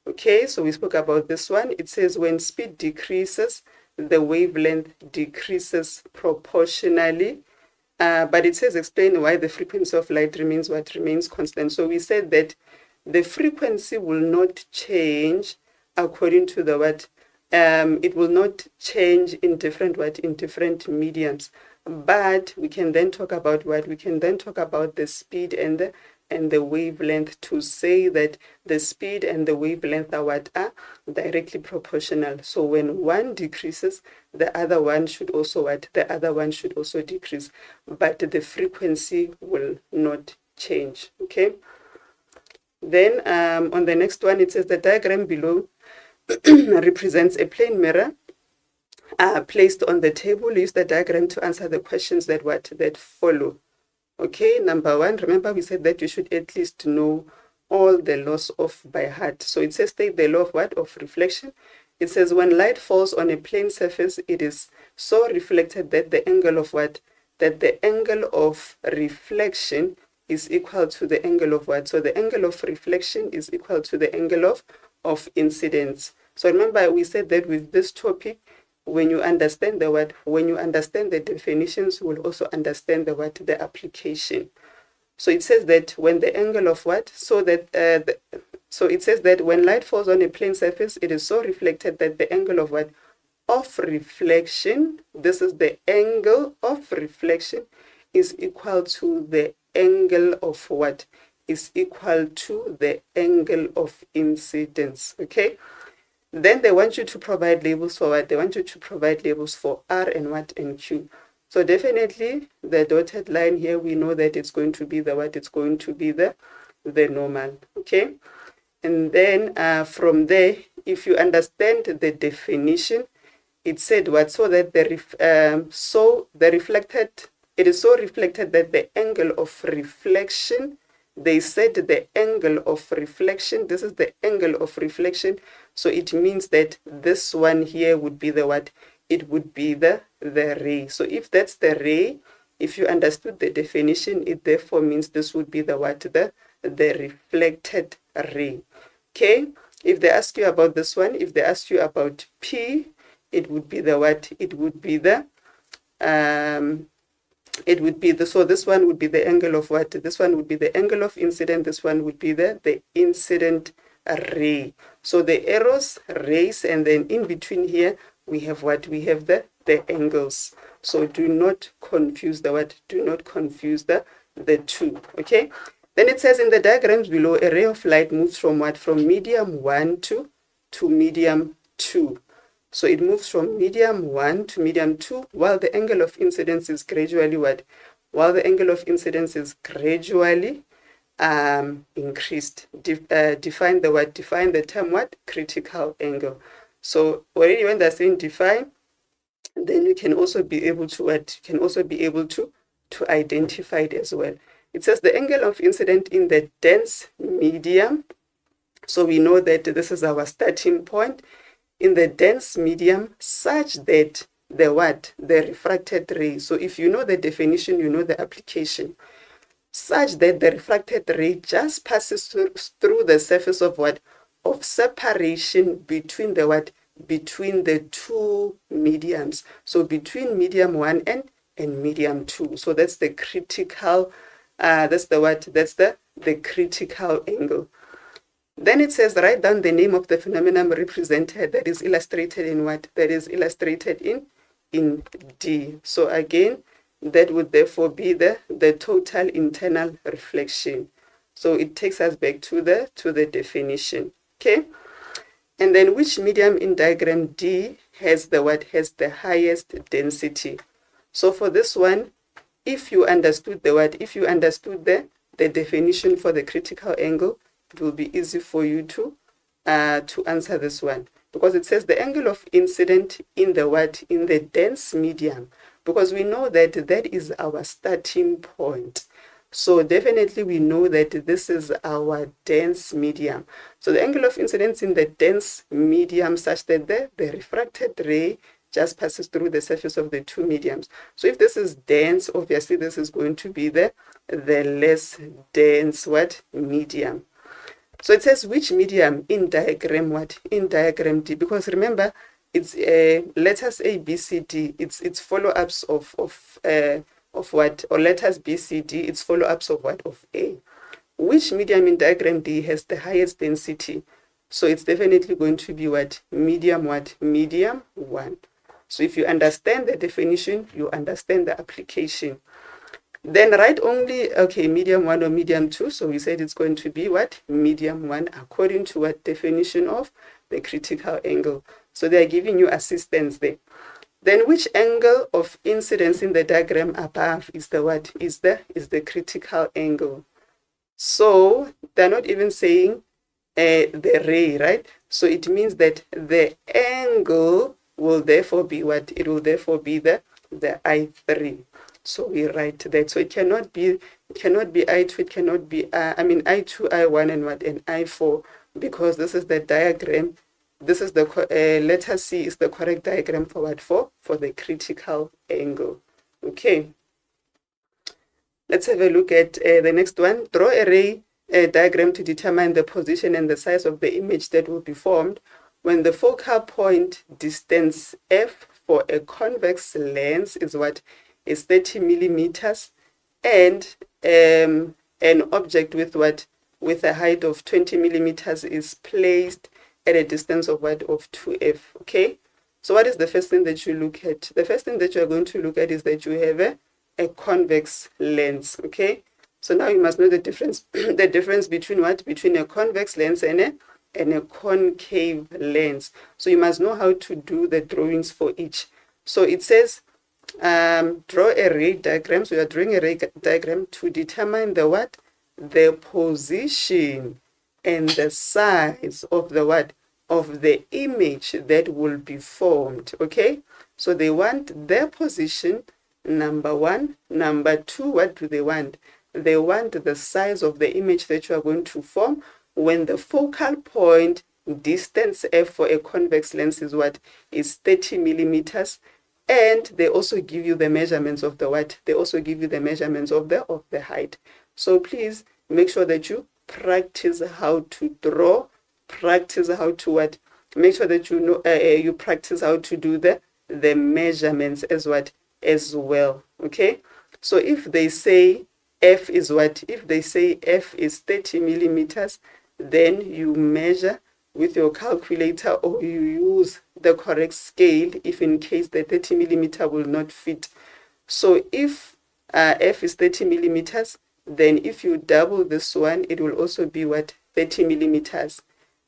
Okay, so we spoke about this one. It says when speed decreases, the wavelength decreases proportionally. But it says explain why the frequency of light remains constant. So we said that the frequency will not change according to the what? It will not change in different mediums. But we can then talk about what? We can then talk about the speed and the wavelength to say that the speed and the wavelength are what? Are directly proportional. So when one decreases, the other one should also what? The other one should also decrease. But the frequency will not change. Okay. Then on the next one, it says the diagram below represents a plane mirror placed on the table. Use the diagram to answer the questions that follow. Okay, number one, remember we said that you should at least know all the laws of by heart. So it says state the law of what? Of reflection. It says when light falls on a plane surface, it is so reflected that the angle of what? That the angle of reflection is equal to the angle of what? So the angle of reflection is equal to the angle of incidence. So remember we said that with this topic, when you understand the what, when you understand the definitions, you will also understand the what, the application. So it says that when the angle of what, so that so it says that when light falls on a plane surface, it is so reflected that the angle of what, of reflection, this is the angle of reflection, is equal to the angle of what, is equal to the angle of incidence. Okay. Then they want you to provide labels for what? They want you to provide labels for R and what? And Q. So definitely the dotted line here, we know that it's going to be the what? It's going to be the normal. Okay. And then from there, if you understand the definition, it said what? So that it is so reflected that the angle of reflection, they said the angle of reflection, this is the angle of reflection. So it means that this one here would be the what? It would be the ray. So if that's the ray, if you understood the definition, it therefore means this would be the what? The reflected ray. Okay. If they ask you about this one, if they ask you about P, it would be the what? It would be the so this one would be the angle of what? This one would be the angle of incident. This one would be the incident ray. So the arrows, rays, and then in between here we have what? We have the angles. So do not confuse the what? Do not confuse the two. Okay. Then it says in the diagrams below, a ray of light moves from what? From medium 1 to medium 2. So it moves from medium 1 to medium 2, while the angle of incidence is gradually what? While the angle of incidence is gradually increased. Define the what? Define the term what? Critical angle. So already when they're saying define, then you can also be able to what? You can also be able to identify it as well. It says the angle of incidence in the dense medium. So we know that this is our starting point. In the dense medium, such that the what? The refracted ray. So if you know the definition, you know the application. Such that the refracted ray just passes through the surface of what? Of separation between the what? Between the two mediums. So between medium 1 and medium 2. So that's the critical, that's the what? That's the critical angle. Then it says write down the name of the phenomenon represented that is illustrated in what? That is illustrated in D. So again, that would therefore be the total internal reflection. So it takes us back to the definition. Okay. And then which medium in diagram D has the what? Has the highest density? So for this one, if you understood the what? If you understood the definition for the critical angle, it will be easy for you to answer this one, because it says the angle of incident in the what? In the dense medium, because we know that that is our starting point. So definitely we know that this is our dense medium. So the angle of incidence in the dense medium such that the refracted ray just passes through the surface of the two mediums. So if this is dense, obviously this is going to be the less dense what? Medium. So it says which medium in diagram what? In diagram D, because remember it's letters A, B, C, D. It's follow-ups of what? Or letters B, C, D. It's follow-ups of what? Of A. Which medium in diagram D has the highest density? So it's definitely going to be what? Medium what? Medium 1. So if you understand the definition, you understand the application. Then write only, okay, medium 1 or medium 2. So we said it's going to be what? Medium 1 according to what definition of the critical angle. So they are giving you assistance there. Then which angle of incidence in the diagram above is the what? Is the critical angle. So they're not even saying the ray, right? So it means that the angle will therefore be what? It will therefore be the I3. So we write that. So it cannot be I2, it cannot be I2, I1 and what? And I4, because this is the diagram. This is the letter C is the correct diagram for what? For the critical angle. Okay. Let's have a look at the next one. Draw a ray diagram to determine the position and the size of the image that will be formed when the focal point distance f for a convex lens is what? Is 30 millimeters, and an object with what? With a height of 20 millimeters is placed at a distance of what? Of 2f. Okay. So what is the first thing that you look at? The first thing that you are going to look at is that you have a convex lens. Okay. So now you must know the difference the difference between what? Between a convex lens and a concave lens. So you must know how to do the drawings for each. So it says draw a ray diagram. So you are drawing a ray diagram to determine the what? The position and the size of the what? Of the image that will be formed. Okay. So they want their position, number 1. Number 2, what do they want? They want the size of the image that you are going to form when the focal point distance f for a convex lens is what? Is 30 millimeters. And they also give you the measurements of the what? They also give you the measurements of the height. So please make sure that you practice how to draw, practice how to what? Make sure that you know you practice how to do the measurements as what? As well. Okay. So if they say f is what? If they say f is 30 millimeters, then you measure with your calculator, or you use the correct scale if in case the 30 millimeter will not fit. So if f is 30 millimeters, then if you double this one, it will also be what? 30 millimeters.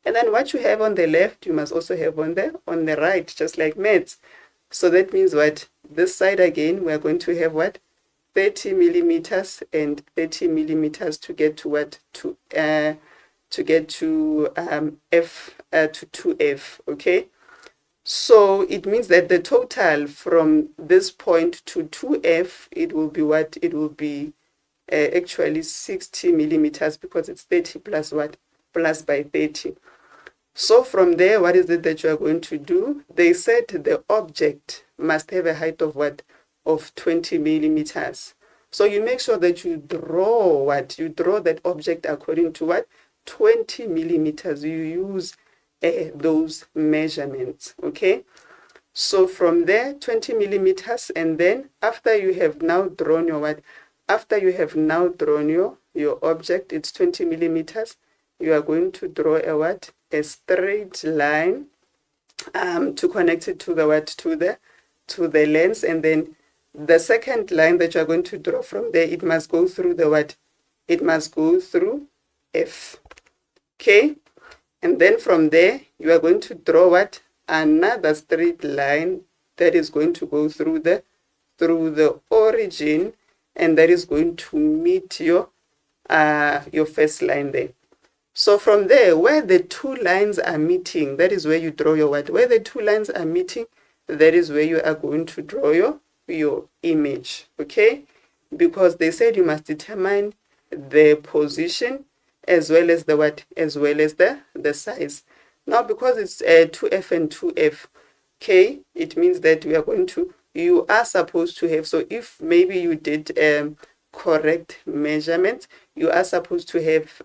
And then what you have on the left, you must also have on the right, just like maths. So that means what? This side again, we are going to have what? 30 millimeters and 30 millimeters to get to what? To get to f to 2f. Okay. So it means that the total from this point to 2f, it will be what? It will be actually 60 millimeters, because it's 30 plus what? Plus by 30. So from there, what is it that you are going to do? They said the object must have a height of what? Of 20 millimeters. So you make sure that you draw what? You draw that object according to what? 20 millimeters. You use those measurements. Okay. So from there, 20 millimeters, and then after you have now drawn your what? After you have now drawn your object, it's 20 millimeters. You are going to draw a what? A straight line to connect it to the what? To the lens, and then the second line that you are going to draw from there, it must go through the what? It must go through F. Okay. And then from there, you are going to draw what? Another straight line that is going to go through the origin, and that is going to meet your first line there. So from there, where the two lines are meeting, that is where you draw your what? Where the two lines are meeting, that is where you are going to draw your image, okay? Because they said you must determine the position as well as the what? As well as the size. Now, because it's 2F and 2F, okay, it means that we are going to, you are supposed to have, so if maybe you did correct measurements, you are supposed to have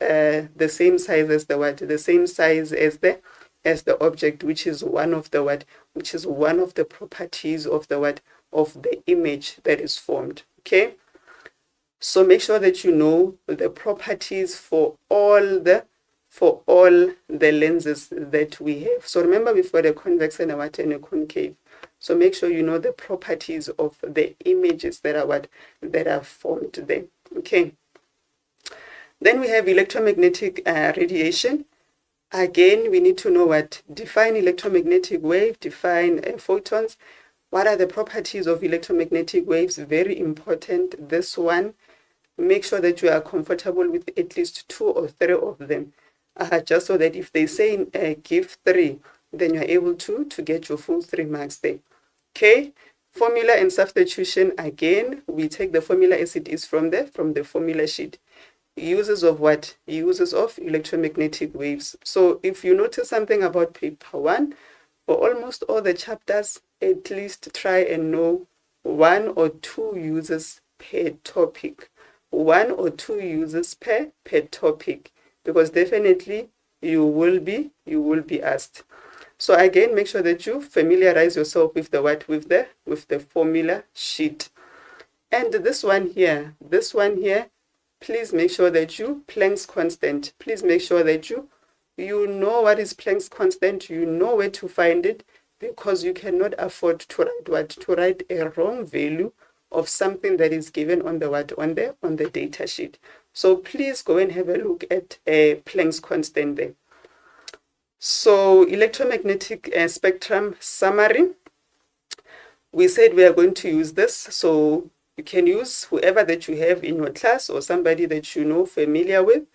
the same size as the what? The same size as the object, which is one of the what? Which is one of the properties of the what? Of the image that is formed, okay? So make sure that you know the properties for all the lenses that we have. So remember, we've got a convex and a what? And a concave. So make sure you know the properties of the images that are what? That are formed there. Okay. Then we have electromagnetic radiation. Again, we need to know what? Define electromagnetic wave, define photons. What are the properties of electromagnetic waves? Very important. This one, make sure that you are comfortable with at least 2 or 3 of them. Just so that if they say give 3, then you're able to get your full 3 marks there. Okay, formula and substitution. Again, we take the formula as it is from the formula sheet. Uses of what? Uses of electromagnetic waves. So if you notice something about paper 1, for almost all the chapters, at least try and know 1 or 2 uses per topic. 1 or 2 uses per topic, because definitely you will be asked. So again, make sure that you familiarize yourself with the what? With the formula sheet. And this one here, please make sure that you Planck's constant. Please make sure that you know what is Planck's constant, you know where to find it, because you cannot afford to write what? To write a wrong value of something that is given on the what? On the data sheet. So please go and have a look at Planck's constant there. So electromagnetic spectrum summary. We said we are going to use this, so you can use whoever that you have in your class or somebody that you know familiar with.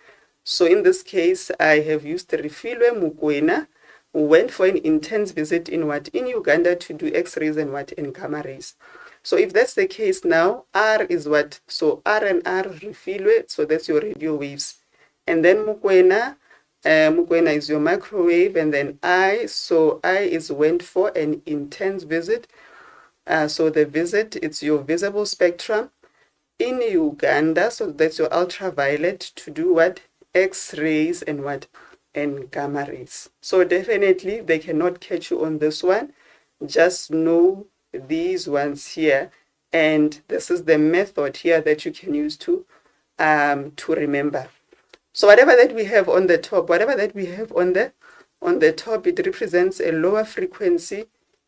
So in this case, I have used Refilwe Mukwena, who went for an intense visit in what? In Uganda to do X-rays and what? And gamma rays. So if that's the case now, R is what? So R and R Refilwe, so that's your radio waves. And then Mukwena is your microwave, and then I, so I is went for an intense visit. So the visit, it's your visible spectrum in Uganda, so that's your ultraviolet, to do what? X-rays and what? And gamma rays. So definitely they cannot catch you on this one. Just know these ones here, and this is the method here that you can use to remember. So whatever that we have on the top, it represents a lower frequency.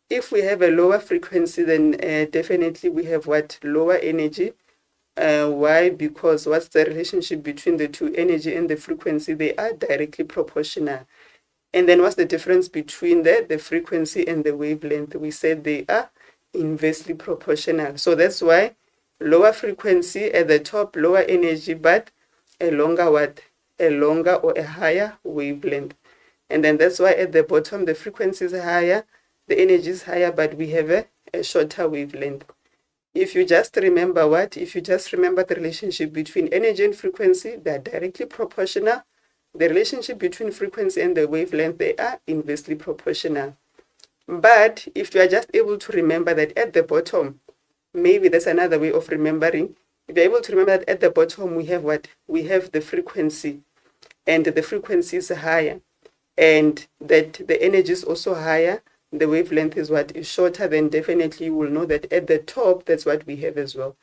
If we have a lower frequency, then definitely we have what? Lower energy. Why? Because what's the relationship between the two, energy and the frequency? They are directly proportional. And then what's the difference between the frequency and the wavelength? We said they are inversely proportional. So that's why lower frequency at the top, lower energy, but a longer what? A longer or a higher wavelength. And then that's why at the bottom the frequency is higher, the energy is higher, but we have a shorter wavelength. If you just remember what? If you just remember the relationship between energy and frequency, they are directly proportional. The relationship between frequency and the wavelength, they are inversely proportional. But if you are just able to remember that at the bottom, maybe that's another way of remembering. If you're able to remember that at the bottom we have what? We have the frequency, and the frequency is higher, and that the energy is also higher, the wavelength is what? Is shorter, then definitely you will know that at the top, that's what we have as well.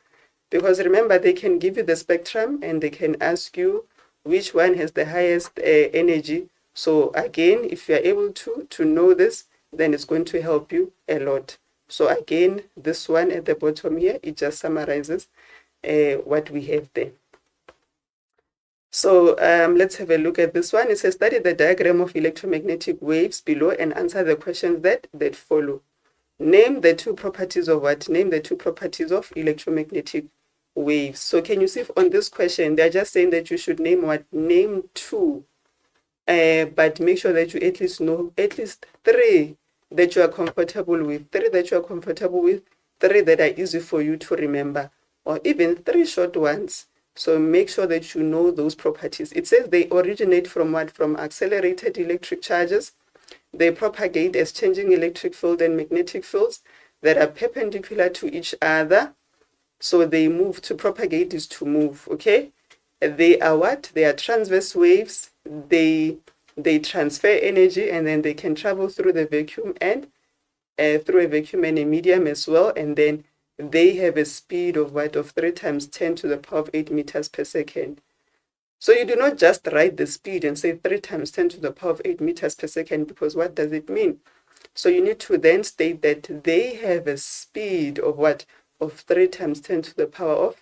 Because remember, they can give you the spectrum and they can ask you which one has the highest energy. So again, if you are able to know this, then it's going to help you a lot. So again, this one at the bottom here, it just summarizes what we have there. So let's have a look at this one. It says study the diagram of electromagnetic waves below and answer the questions that follow. Name the two properties of what? Name the two properties of electromagnetic waves. So can you see on this question, they're just saying that you should name what? Name two. But make sure that you at least know at least three that you are comfortable with. Three that you are comfortable with. Three that are easy for you to remember. Or even three short ones. So make sure that you know those properties. It says they originate from what? From accelerated electric charges. They propagate as changing electric field and magnetic fields that are perpendicular to each other. So they move. To propagate is to move, okay? They are what? They are transverse waves. They transfer energy, and then they can travel through the vacuum and through a vacuum and a medium as well. And then they have a speed of what? Of 3 times 10 to the power of 8 meters per second. So you do not just write the speed and say 3 times 10 to the power of 8 meters per second, because what does it mean? So you need to then state that they have a speed of what? Of 3 times 10 to the power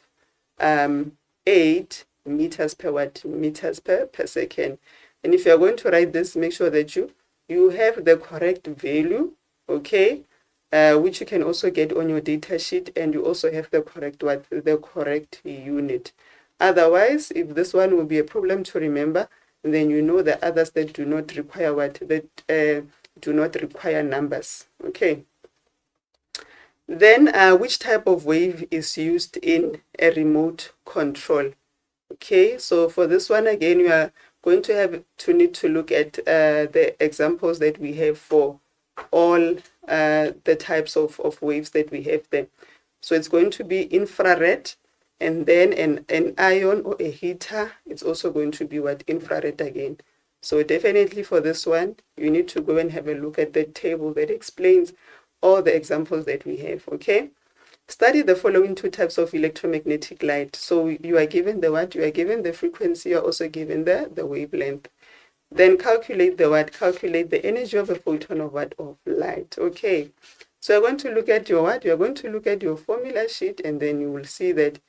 of 8 meters per what? Meters per second. And if you are going to write this, make sure that you have the correct value, okay? Which you can also get on your data sheet, and you also have the correct what? The correct unit. Otherwise, if this one will be a problem to remember, then you know the others that do not require what? That do not require numbers. Okay. Then which type of wave is used in a remote control? Okay, so for this one again, we are going to need to look at the examples that we have for all the types of waves that we have there. So it's going to be infrared, and then an ion or a heater. It's also going to be what? Infrared again. So definitely for this one, you need to go and have a look at the table that explains all the examples that we have, okay? Study the following two types of electromagnetic light. So you are given the what? You are given the frequency, you are also given the wavelength. Then calculate the what? Calculate the energy of a photon of what? Of light, okay? So you're going to look at your what? You're going to look at your formula sheet, and then you will see that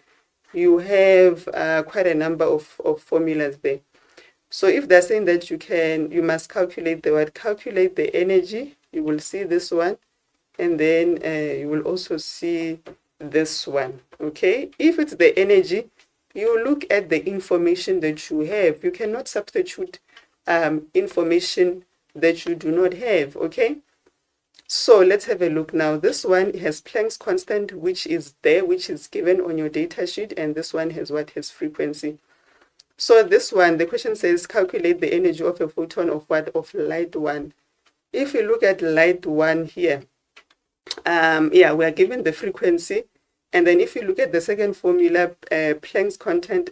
you have quite a number of formulas there. So if they're saying that you must calculate the what? Calculate the energy, you will see this one, and then you will also see this one, okay? If it's the energy, you look at the information that you have. You cannot substitute information that you do not have, okay? So let's have a look now. This one has Planck's constant, which is there, which is given on your data sheet, and this one has what? Has frequency. So this one, the question says calculate the energy of a photon of what? Of light 1. If you look at light 1 here, yeah, we are given the frequency, and then if you look at the second formula, Planck's constant,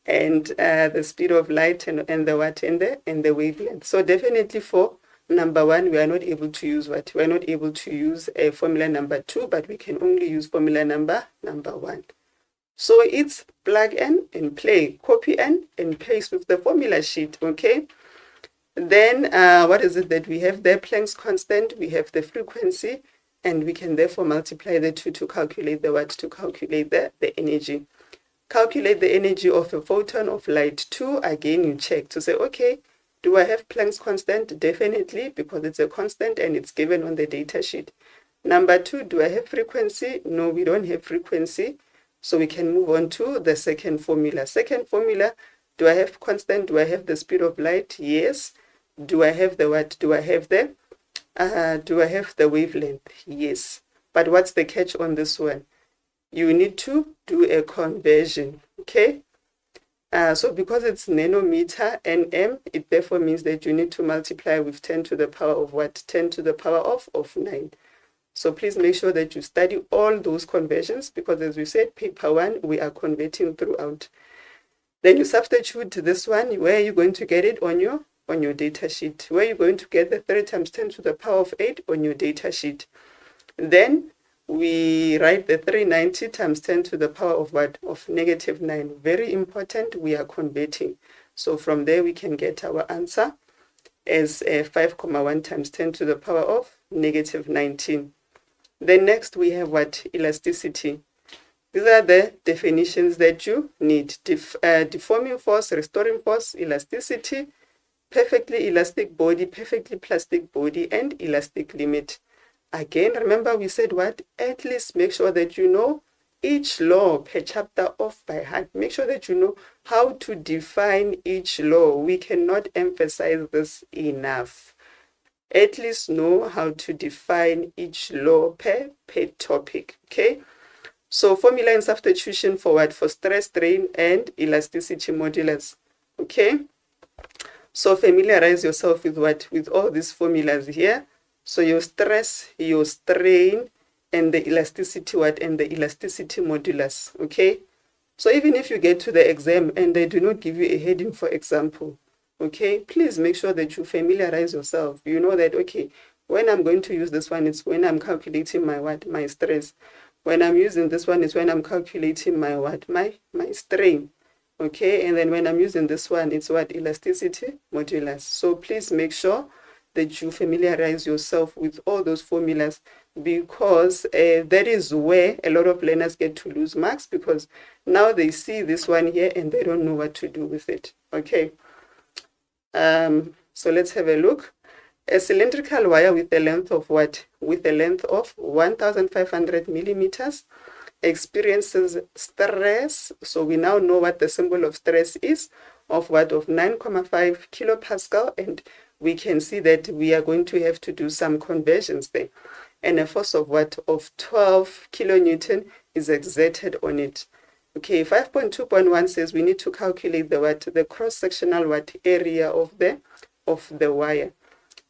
and the speed of light, and the what? And the wavelength. So definitely for number 1, we are not able to use what? We are not able to use a formula number 2, but we can only use formula number 1. So it's plug and play, copy and paste with the formula sheet, okay? Then what is it that we have there? Planck's constant, we have the frequency, and we can therefore multiply the two to calculate the what? To calculate the energy. Calculate the energy of a photon of light 2. Again, you check to say, okay, do I have Planck's constant? Definitely, because it's a constant and it's given on the data sheet. Number 2, do I have frequency? No, we don't have frequency. So we can move on to the second formula. Second formula, do I have constant? Do I have the speed of light? Yes. Do I have the what? Do I have the wavelength? Yes. But what's the catch on this one? You need to do a conversion, okay? So because it's nanometer, nm, it therefore means that you need to multiply with 10 to the power of what? 10 to the power of 9. So please make sure that you study all those conversions, because as we said, paper 1, we are converting throughout. Then you substitute this one. Where are you going to get it? On your data sheet. Where are you going to get the 3 times 10 to the power of 8? On your data sheet. Then we write the 390 times 10 to the power of what? Of -9. Very important, we are converting. So from there we can get our answer as 5,1 times 10 to the power of -19. Then next we have what? Elasticity. These are the definitions that you need. Deforming force, restoring force, elasticity, perfectly elastic body, perfectly plastic body, and elastic limit. Again, remember we said what? At least make sure that you know each law per chapter off by heart. Make sure that you know how to define each law. We cannot emphasize this enough. At least know how to define each law per topic, okay? So formula and substitution for what? For stress, strain, and elasticity modulus, okay? So familiarize yourself with what? With all these formulas here. So your stress, your strain, and the elasticity what? And the elasticity modulus, okay? So even if you get to the exam and they do not give you a heading, for example, okay, please make sure that you familiarize yourself. You know that, okay, when I'm going to use this one, it's when I'm calculating my what? My stress. When I'm using this one, it's when I'm calculating my what? My strain. Okay, and then when I'm using this one, it's what? Elasticity modulus. So please make sure that you familiarize yourself with all those formulas, because that is where a lot of learners get to lose marks, because now they see this one here and they don't know what to do with it. Okay, so let's have a look. A cylindrical wire with a length of what? With a length of 1,500 millimeters experiences stress. So we now know what the symbol of stress is, of what? Of 9.5 kilopascal, and we can see that we are going to have to do some conversions there. And a force of what? Of 12 kilonewton is exerted on it. Okay, 5.2.1 says we need to calculate the what? The cross-sectional what? Area of the wire.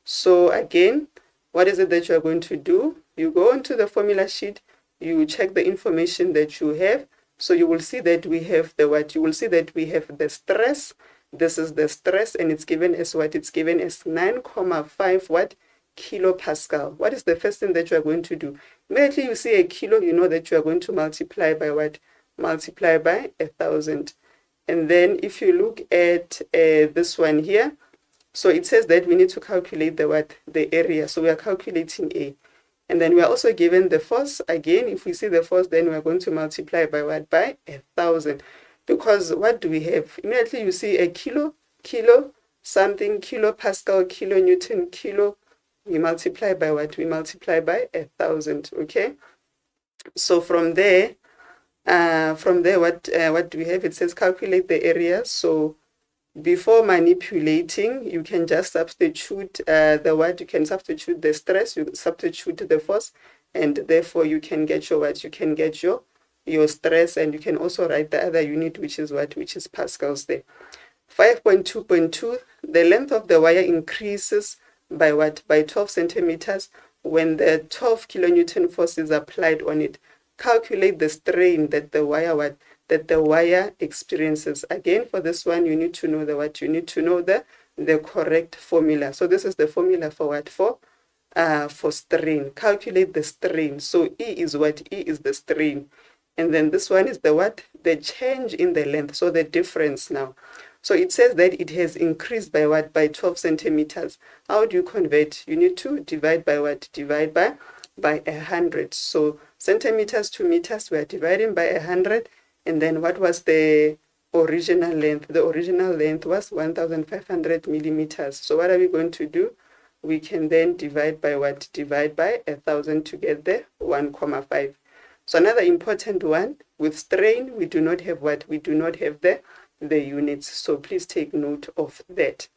So again, what is it that you are going to do? You go into the formula sheet, you check the information that you have. So you will see that we have the what? You will see that we have the stress. This is the stress, and it's given as what? It's given as 9.5 what? Kilopascal. What is the first thing that you are going to do? Immediately you see a kilo, you know that you are going to multiply by what? Multiply by 1,000. And then if you look at this one here, so it says that we need to calculate the what? The area. So we are calculating A. And then we are also given the force. Again, if we see the force, then we are going to multiply by what? By 1,000. Because what do we have? Immediately you see a kilo, something, kilopascal, kilonewton, kilo. We multiply by what? We multiply by 1,000, okay? So from there, what do we have? It says calculate the area. So before manipulating, you can just substitute the what? You can substitute the stress, you substitute the force, and therefore you can get your what? You can get your stress, and you can also write the other unit, which is what? Which is pascals there. 5.2.2, the length of the wire increases by what? By 12 centimeters when the 12 kilonewton force is applied on it. Calculate the strain that the wire what? That the wire experiences. Again, for this one, you need to know the what? You need to know the correct formula. So this is the formula for what? For strain. Calculate the strain. So E is what? E is the strain. And then this one is the what? The change in the length. So the difference now. So it says that it has increased by what? By 12 centimeters. How do you convert? You need to divide by what? Divide by 100. So centimeters to meters, we are dividing by 100. And then what was the original length? The original length was 1,500 millimeters. So what are we going to do? We can then divide by what? Divide by 1,000 to get the 1.5. So another important one, with strain, we do not have what? We do not have the units. So please take note of that.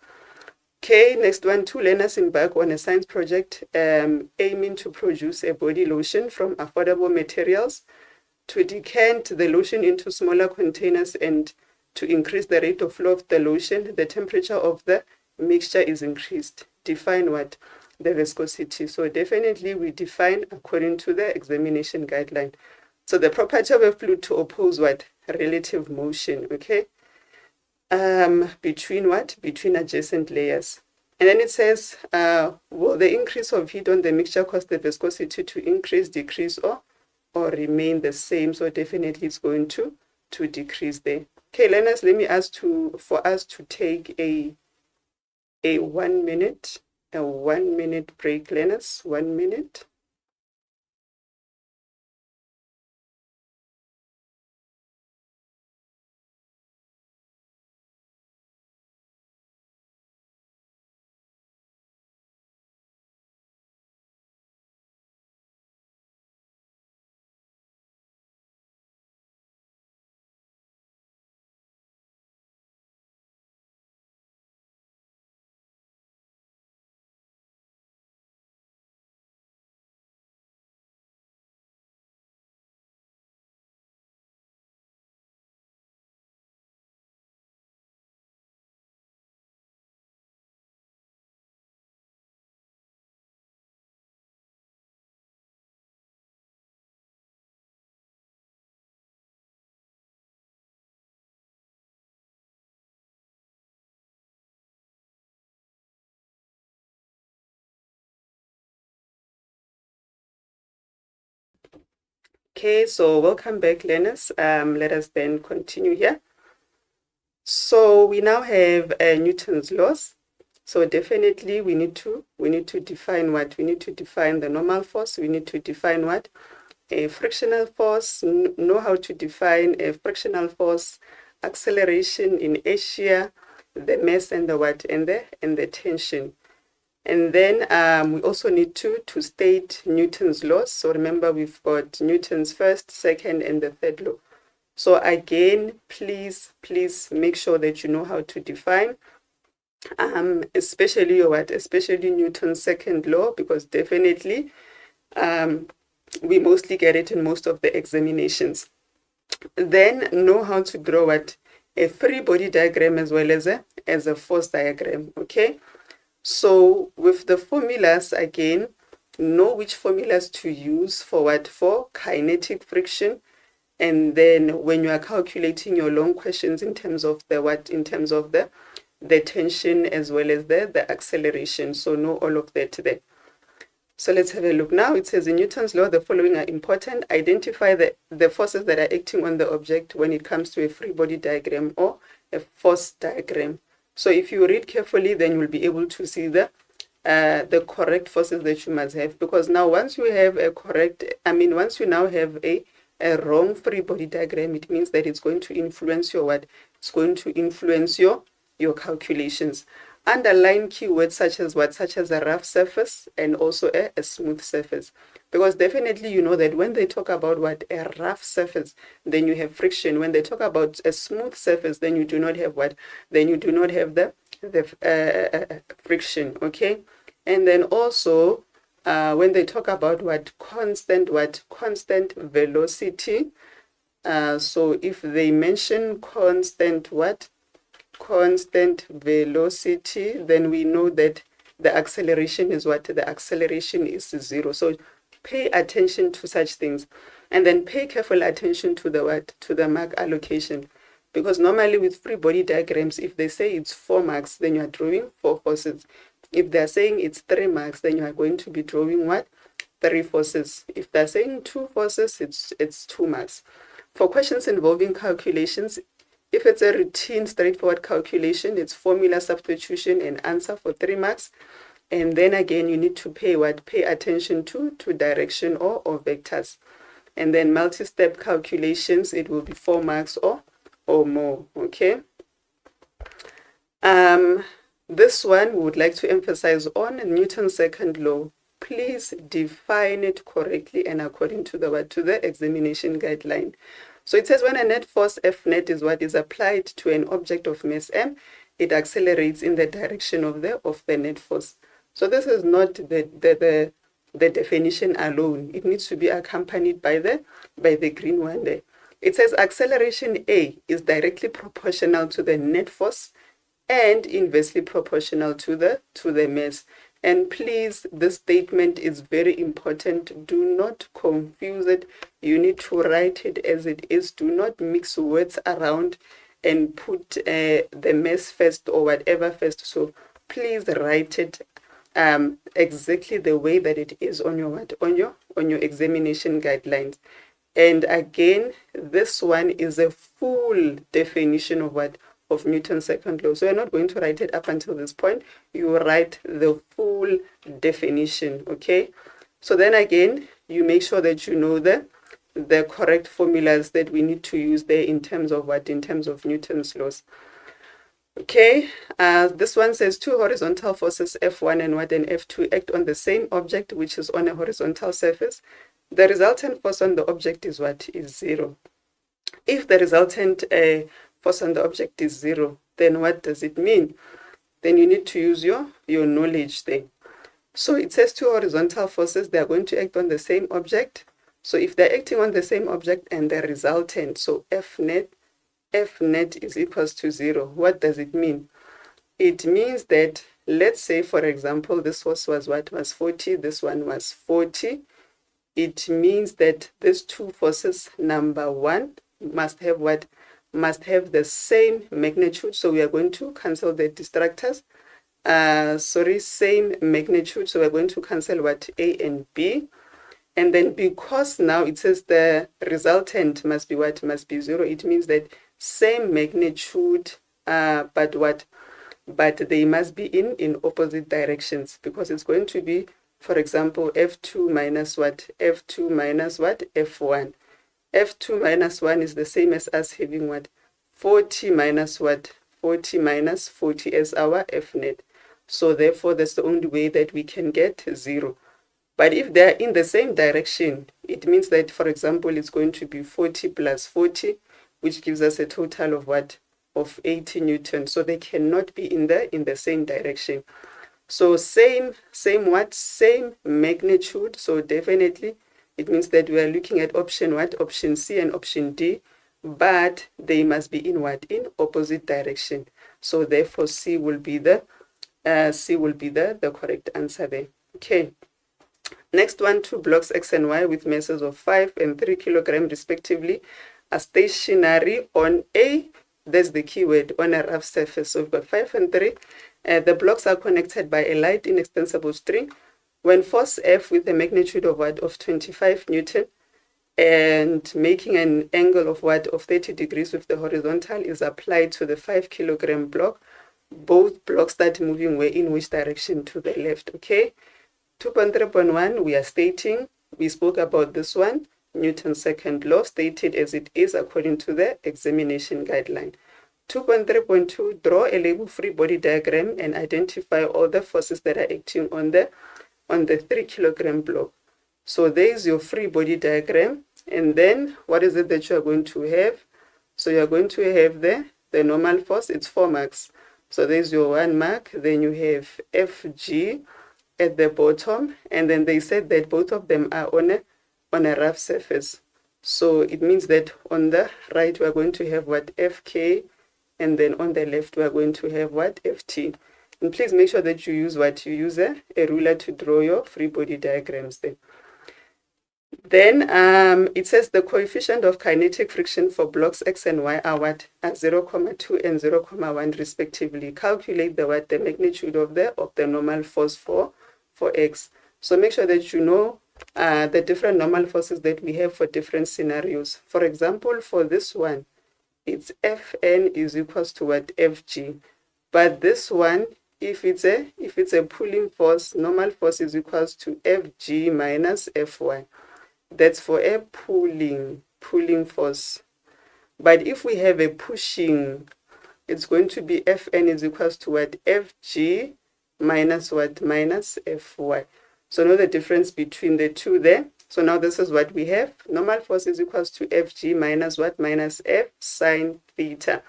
Okay, next one, 2 learners embark on a science project aiming to produce a body lotion from affordable materials. To decant the lotion into smaller containers and to increase the rate of flow of the lotion, the temperature of the mixture is increased. Define what? The viscosity. So definitely we define according to the examination guideline. So the property of a fluid to oppose what? Relative motion, okay? Between what? Between adjacent layers. And then it says, will the increase of heat on the mixture cause the viscosity to increase, decrease, or remain the same? So definitely it's going to decrease there. Okay, learners, let me ask for us to take a 1 minute break, learners. 1 minute. Okay, so welcome back, learners. Let us then continue here. So we now have Newton's laws. So definitely we need to define what? We need to define the normal force. We need to define what? A frictional force. Know how to define a frictional force, acceleration, inertia, the mass, and the what? And the tension. And then we also need to state Newton's laws. So remember, we've got Newton's first, second, and the third law. So again, please make sure that you know how to define, especially Newton's second law, because definitely we mostly get it in most of the examinations. Then know how to draw what? A free body diagram as well as a force diagram. Okay. So with the formulas, again, know which formulas to use for what? For kinetic friction. And then when you are calculating your long questions in terms of the what? In terms of the tension as well as the acceleration. So know all of that there. So let's have a look now. It says in Newton's law, the following are important. Identify the forces that are acting on the object when it comes to a free body diagram or a force diagram. So if you read carefully, then you'll be able to see the correct forces that you must have. Because now once you have once you now have a wrong free body diagram, it means that it's going to influence your what? It's going to influence your calculations. Underline keywords such as what? Such as a rough surface and also a smooth surface. Because definitely you know that when they talk about what? A rough surface, then you have friction. When they talk about a smooth surface, then you do not have what? Then you do not have the friction, okay? And then also when they talk about what? Constant velocity. So if they mention constant what? Constant velocity, then we know that the acceleration is what? The acceleration is 0. So pay attention to such things, and then pay careful attention to the what? To the mark allocation, because normally with free body diagrams, if they say it's 4 marks, then you are drawing 4 forces. If they're saying it's 3 marks, then you are going to be drawing what? 3 forces. If they're saying 2 forces, it's 2 marks. For questions involving calculations, if it's a routine, straightforward calculation, it's formula substitution and answer for 3 marks. And then again, you need to pay what? Pay attention to direction or vectors. And then multi-step calculations, it will be 4 marks or more, okay? This one we would like to emphasize on Newton's second law. Please define it correctly and according to the examination guideline. So it says when a net force F net is what is applied to an object of mass m, it accelerates in the direction of the net force. So this is not the definition alone. It needs to be accompanied by the green one there. It says acceleration A is directly proportional to the net force and inversely proportional to the mass. And please, this statement is very important. Do not confuse it. You need to write it as it is. Do not mix words around and put the mass first or whatever first. So please write it exactly the way that it is on your examination guidelines. And again, this one is a full definition of what? Of Newton's second law. So you're not going to write it up until this point. You write the full definition, okay? So then again, you make sure that you know the correct formulas that we need to use there in terms of what? In terms of Newton's laws. Okay, this one says 2 horizontal forces F1 and what? And F2 act on the same object which is on a horizontal surface. The resultant force on the object is what? Is 0. If the resultant force on the object is 0, then what does it mean? Then you need to use your knowledge there. So it says 2 horizontal forces, they are going to act on the same object. So if they're acting on the same object and the resultant, so F net is equals to 0, what does it mean? It means that, let's say for example, this force was what? Was 40, this one was 40. It means that these two forces, number one, must have what? Must have the same magnitude. So we are going to cancel the distractors. Same magnitude. So we're going to cancel what? A and B. And then because now it says the resultant must be what? Must be 0. It means that same magnitude, but what? But they must be in opposite directions, because it's going to be, for example, F2 minus what? F2 minus what? F1. F2 minus 1 is the same as us having what? 40 minus what? 40 minus 40 as our F net. So therefore, that's the only way that we can get 0. But if they're in the same direction, it means that, for example, it's going to be 40 plus 40, which gives us a total of what? Of 80 newtons. So they cannot be in the same direction. So same what? Same magnitude. So definitely it means that we are looking at option what? Option C and option D, but they must be in what? In opposite direction. So therefore C will be the correct answer there. Okay. Next one, 2 blocks X and Y with masses of 5 and 3 kilograms respectively are stationary on that's the keyword, on a rough surface. So we've got 5 and 3. The blocks are connected by a light inextensible string. When force F with a magnitude of what? Of 25 Newton and making an angle of what? Of 30 degrees with the horizontal is applied to the 5 kilogram block. Both blocks start moving where? In which direction? To the left. Okay. 2.3.1, we are stating, we spoke about this one, Newton's second law, stated as it is according to the examination guideline. 2.3.2, draw a label free body diagram and identify all the forces that are acting on the 3 kilogram block. So there is your free body diagram, and then what is it that you are going to have? So you are going to have the normal force, it's 4 marks. So there's your 1 mark, then you have FG at the bottom, and then they said that both of them are on a rough surface. So it means that on the right we are going to have what? FK, and then on the left we are going to have what? FT. And please make sure that you use what? You use a ruler to draw your free body diagrams there. Then it says the coefficient of kinetic friction for blocks X and Y are what? Are 0,2 and 0,1 respectively. Calculate the magnitude of the normal force for X. So make sure that you know the different normal forces that we have for different scenarios. For example, for this one, it's Fn is equals to what? Fg. But this one, if it's a pulling force, normal force is equals to Fg minus Fy. That's for a pulling force. But if we have a pushing, it's going to be Fn is equals to what? Fg minus what? Minus Fy. So know the difference between the two there. So now this is what we have. Normal force is equals to Fg minus what? Minus F sine theta.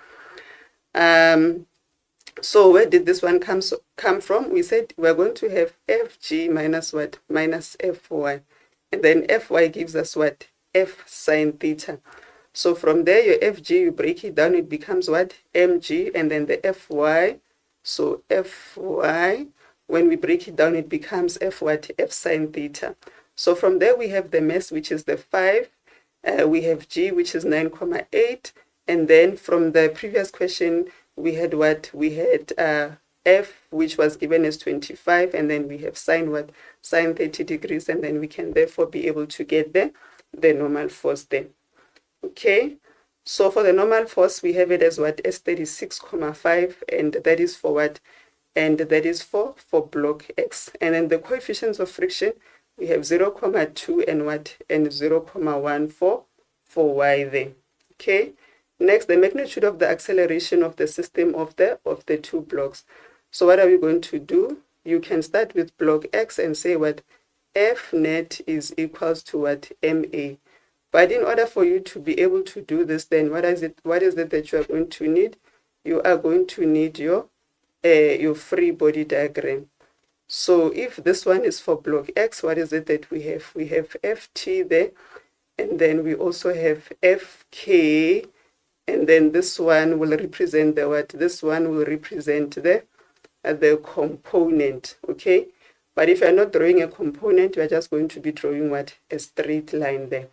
So where did this one come from? We said we're going to have Fg minus what? Minus Fy. And then Fy gives us what? F sine theta. So from there, your Fg, you break it down, it becomes what? Mg, and then the Fy. So Fy, when we break it down, it becomes F what? F sine theta. So from there, we have the mass, which is the 5. We have G, which is 9,8. And then from the previous question, we had what? We had F, which was given as 25. And then we have sine what? Sine 30 degrees. And then we can therefore be able to get the normal force there. Okay. So for the normal force, we have it as what? As 36,5, and that is for what? And that is for block X. And then the coefficients of friction, we have 0,2 and what? And 0,1 for Y there. Okay. Next, the magnitude of the acceleration of the system of the two blocks. So what are we going to do? You can start with block X and say what? F net is equals to what? MA. But in order for you to be able to do this, then what is it that you are going to need? You are going to need your free body diagram. So if this one is for block X, what is it that we have? We have FT there, and then we also have FK, and then this one will represent the what? This one will represent the component, okay? But if you're not drawing a component, you're just going to be drawing what? A straight line there.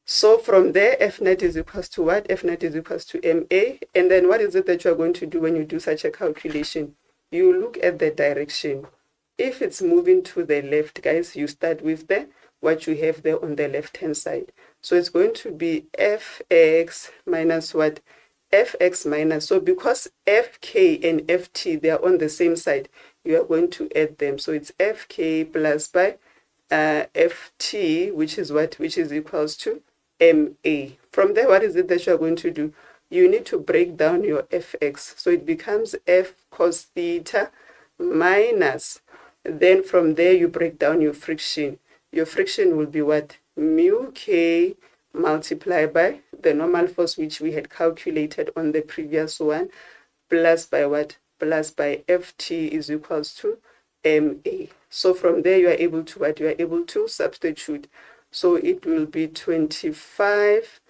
So from there, F net is equals to what? F net is equals to MA. And then what is it that you're going to do when you do such a calculation? You look at the direction. If it's moving to the left, guys, you start with the what you have there on the left hand side. So it's going to be Fx minus what? Fx minus, so because Fk and Ft, they are on the same side, you are going to add them. So it's Fk plus by Ft, which is what? Which is equals to Ma. From there, what is it that you are going to do? You need to break down your Fx. So it becomes F cos theta minus, then from there you break down your friction. Your friction will be what? Mu k multiplied by the normal force which we had calculated on the previous one, plus by what? Plus by Ft is equals to Ma. So from there you are able to what? You are able to substitute. So it will be 25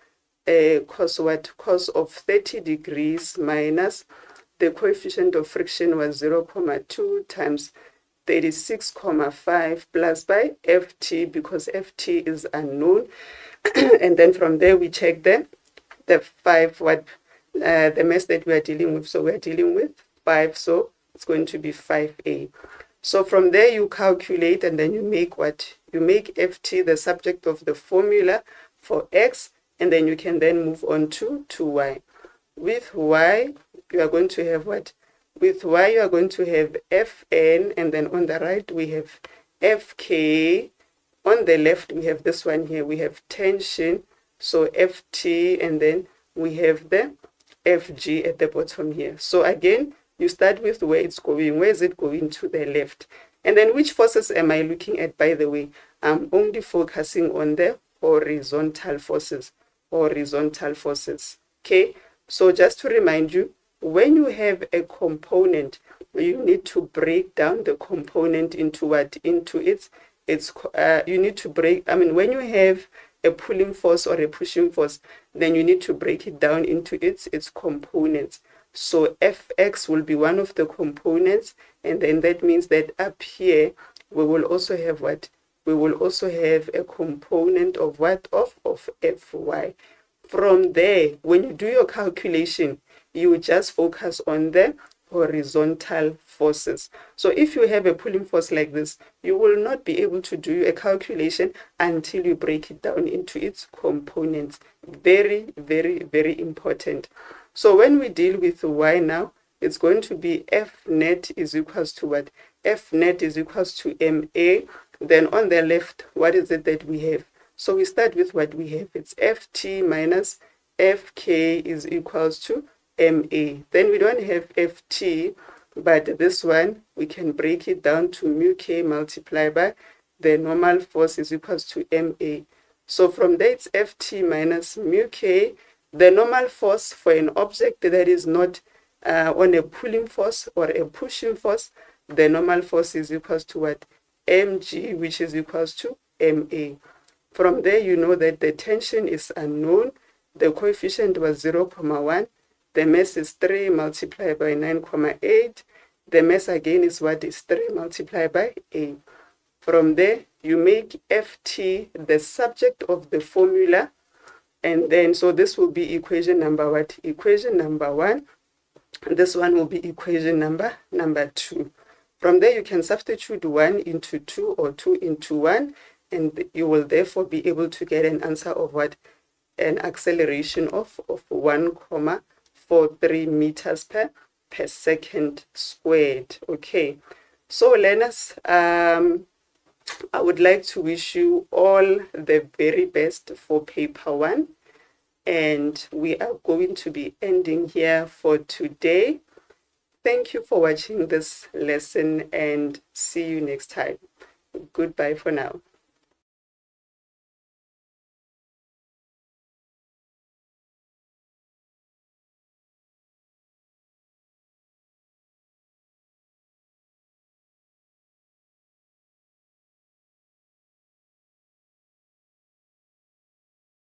cos what? Cos of 30 degrees minus the coefficient of friction was 0.2 times 36.5 plus by Ft, because Ft is unknown. And then from there we check the 5 what the mass that we are dealing with. So we are dealing with 5, so it's going to be 5a. So from there you calculate, and then you make what? You make Ft the subject of the formula for x, and then you can then move on to y. With y you are going to have what? With y you are going to have Fn, and then on the right we have Fk. On the left we have this one here, we have tension, so Ft, and then we have the Fg at the bottom here. So again, you start with where it's going. Where is it going? To the left. And then which forces am I looking at, by the way? I'm only focusing on the horizontal forces. Horizontal forces. Okay, so just to remind you, when you have a component, you need to break down the component into what? Into its you need to break, when you have a pulling force or a pushing force, then you need to break it down into its components. So Fx will be one of the components, and then that means that up here we will also have what? We will also have a component of what? Of Fy. From there, when you do your calculation, you just focus on the horizontal forces. So if you have a pulling force like this, you will not be able to do a calculation until you break it down into its components. Very, very, very important. So when we deal with y now, it's going to be F net is equals to what? F net is equals to Ma. Then on the left, what is it that we have? So we start with what we have. It's Ft minus Fk is equals to Ma. Then we don't have Ft, but this one we can break it down to mu k multiplied by the normal force is equals to Ma. So from there it's Ft minus mu k. The normal force for an object that is not on a pulling force or a pushing force, the normal force is equals to what? Mg, which is equals to Ma. From there you know that the tension is unknown. The coefficient was 0.1. The mass is 3 multiplied by 9.8. The mass again is what? Is 3 multiplied by A. From there, you make Ft the subject of the formula. And then, so this will be equation number what? Equation number 1. This one will be equation number 2. From there, you can substitute 1 into 2 or 2 into 1. And you will therefore be able to get an answer of what? An acceleration of 1.43 meters per second squared. Okay, so learners, I would like to wish you all the very best for paper 1, and we are going to be ending here for today. Thank you for watching this lesson, and see you next time. Goodbye for now.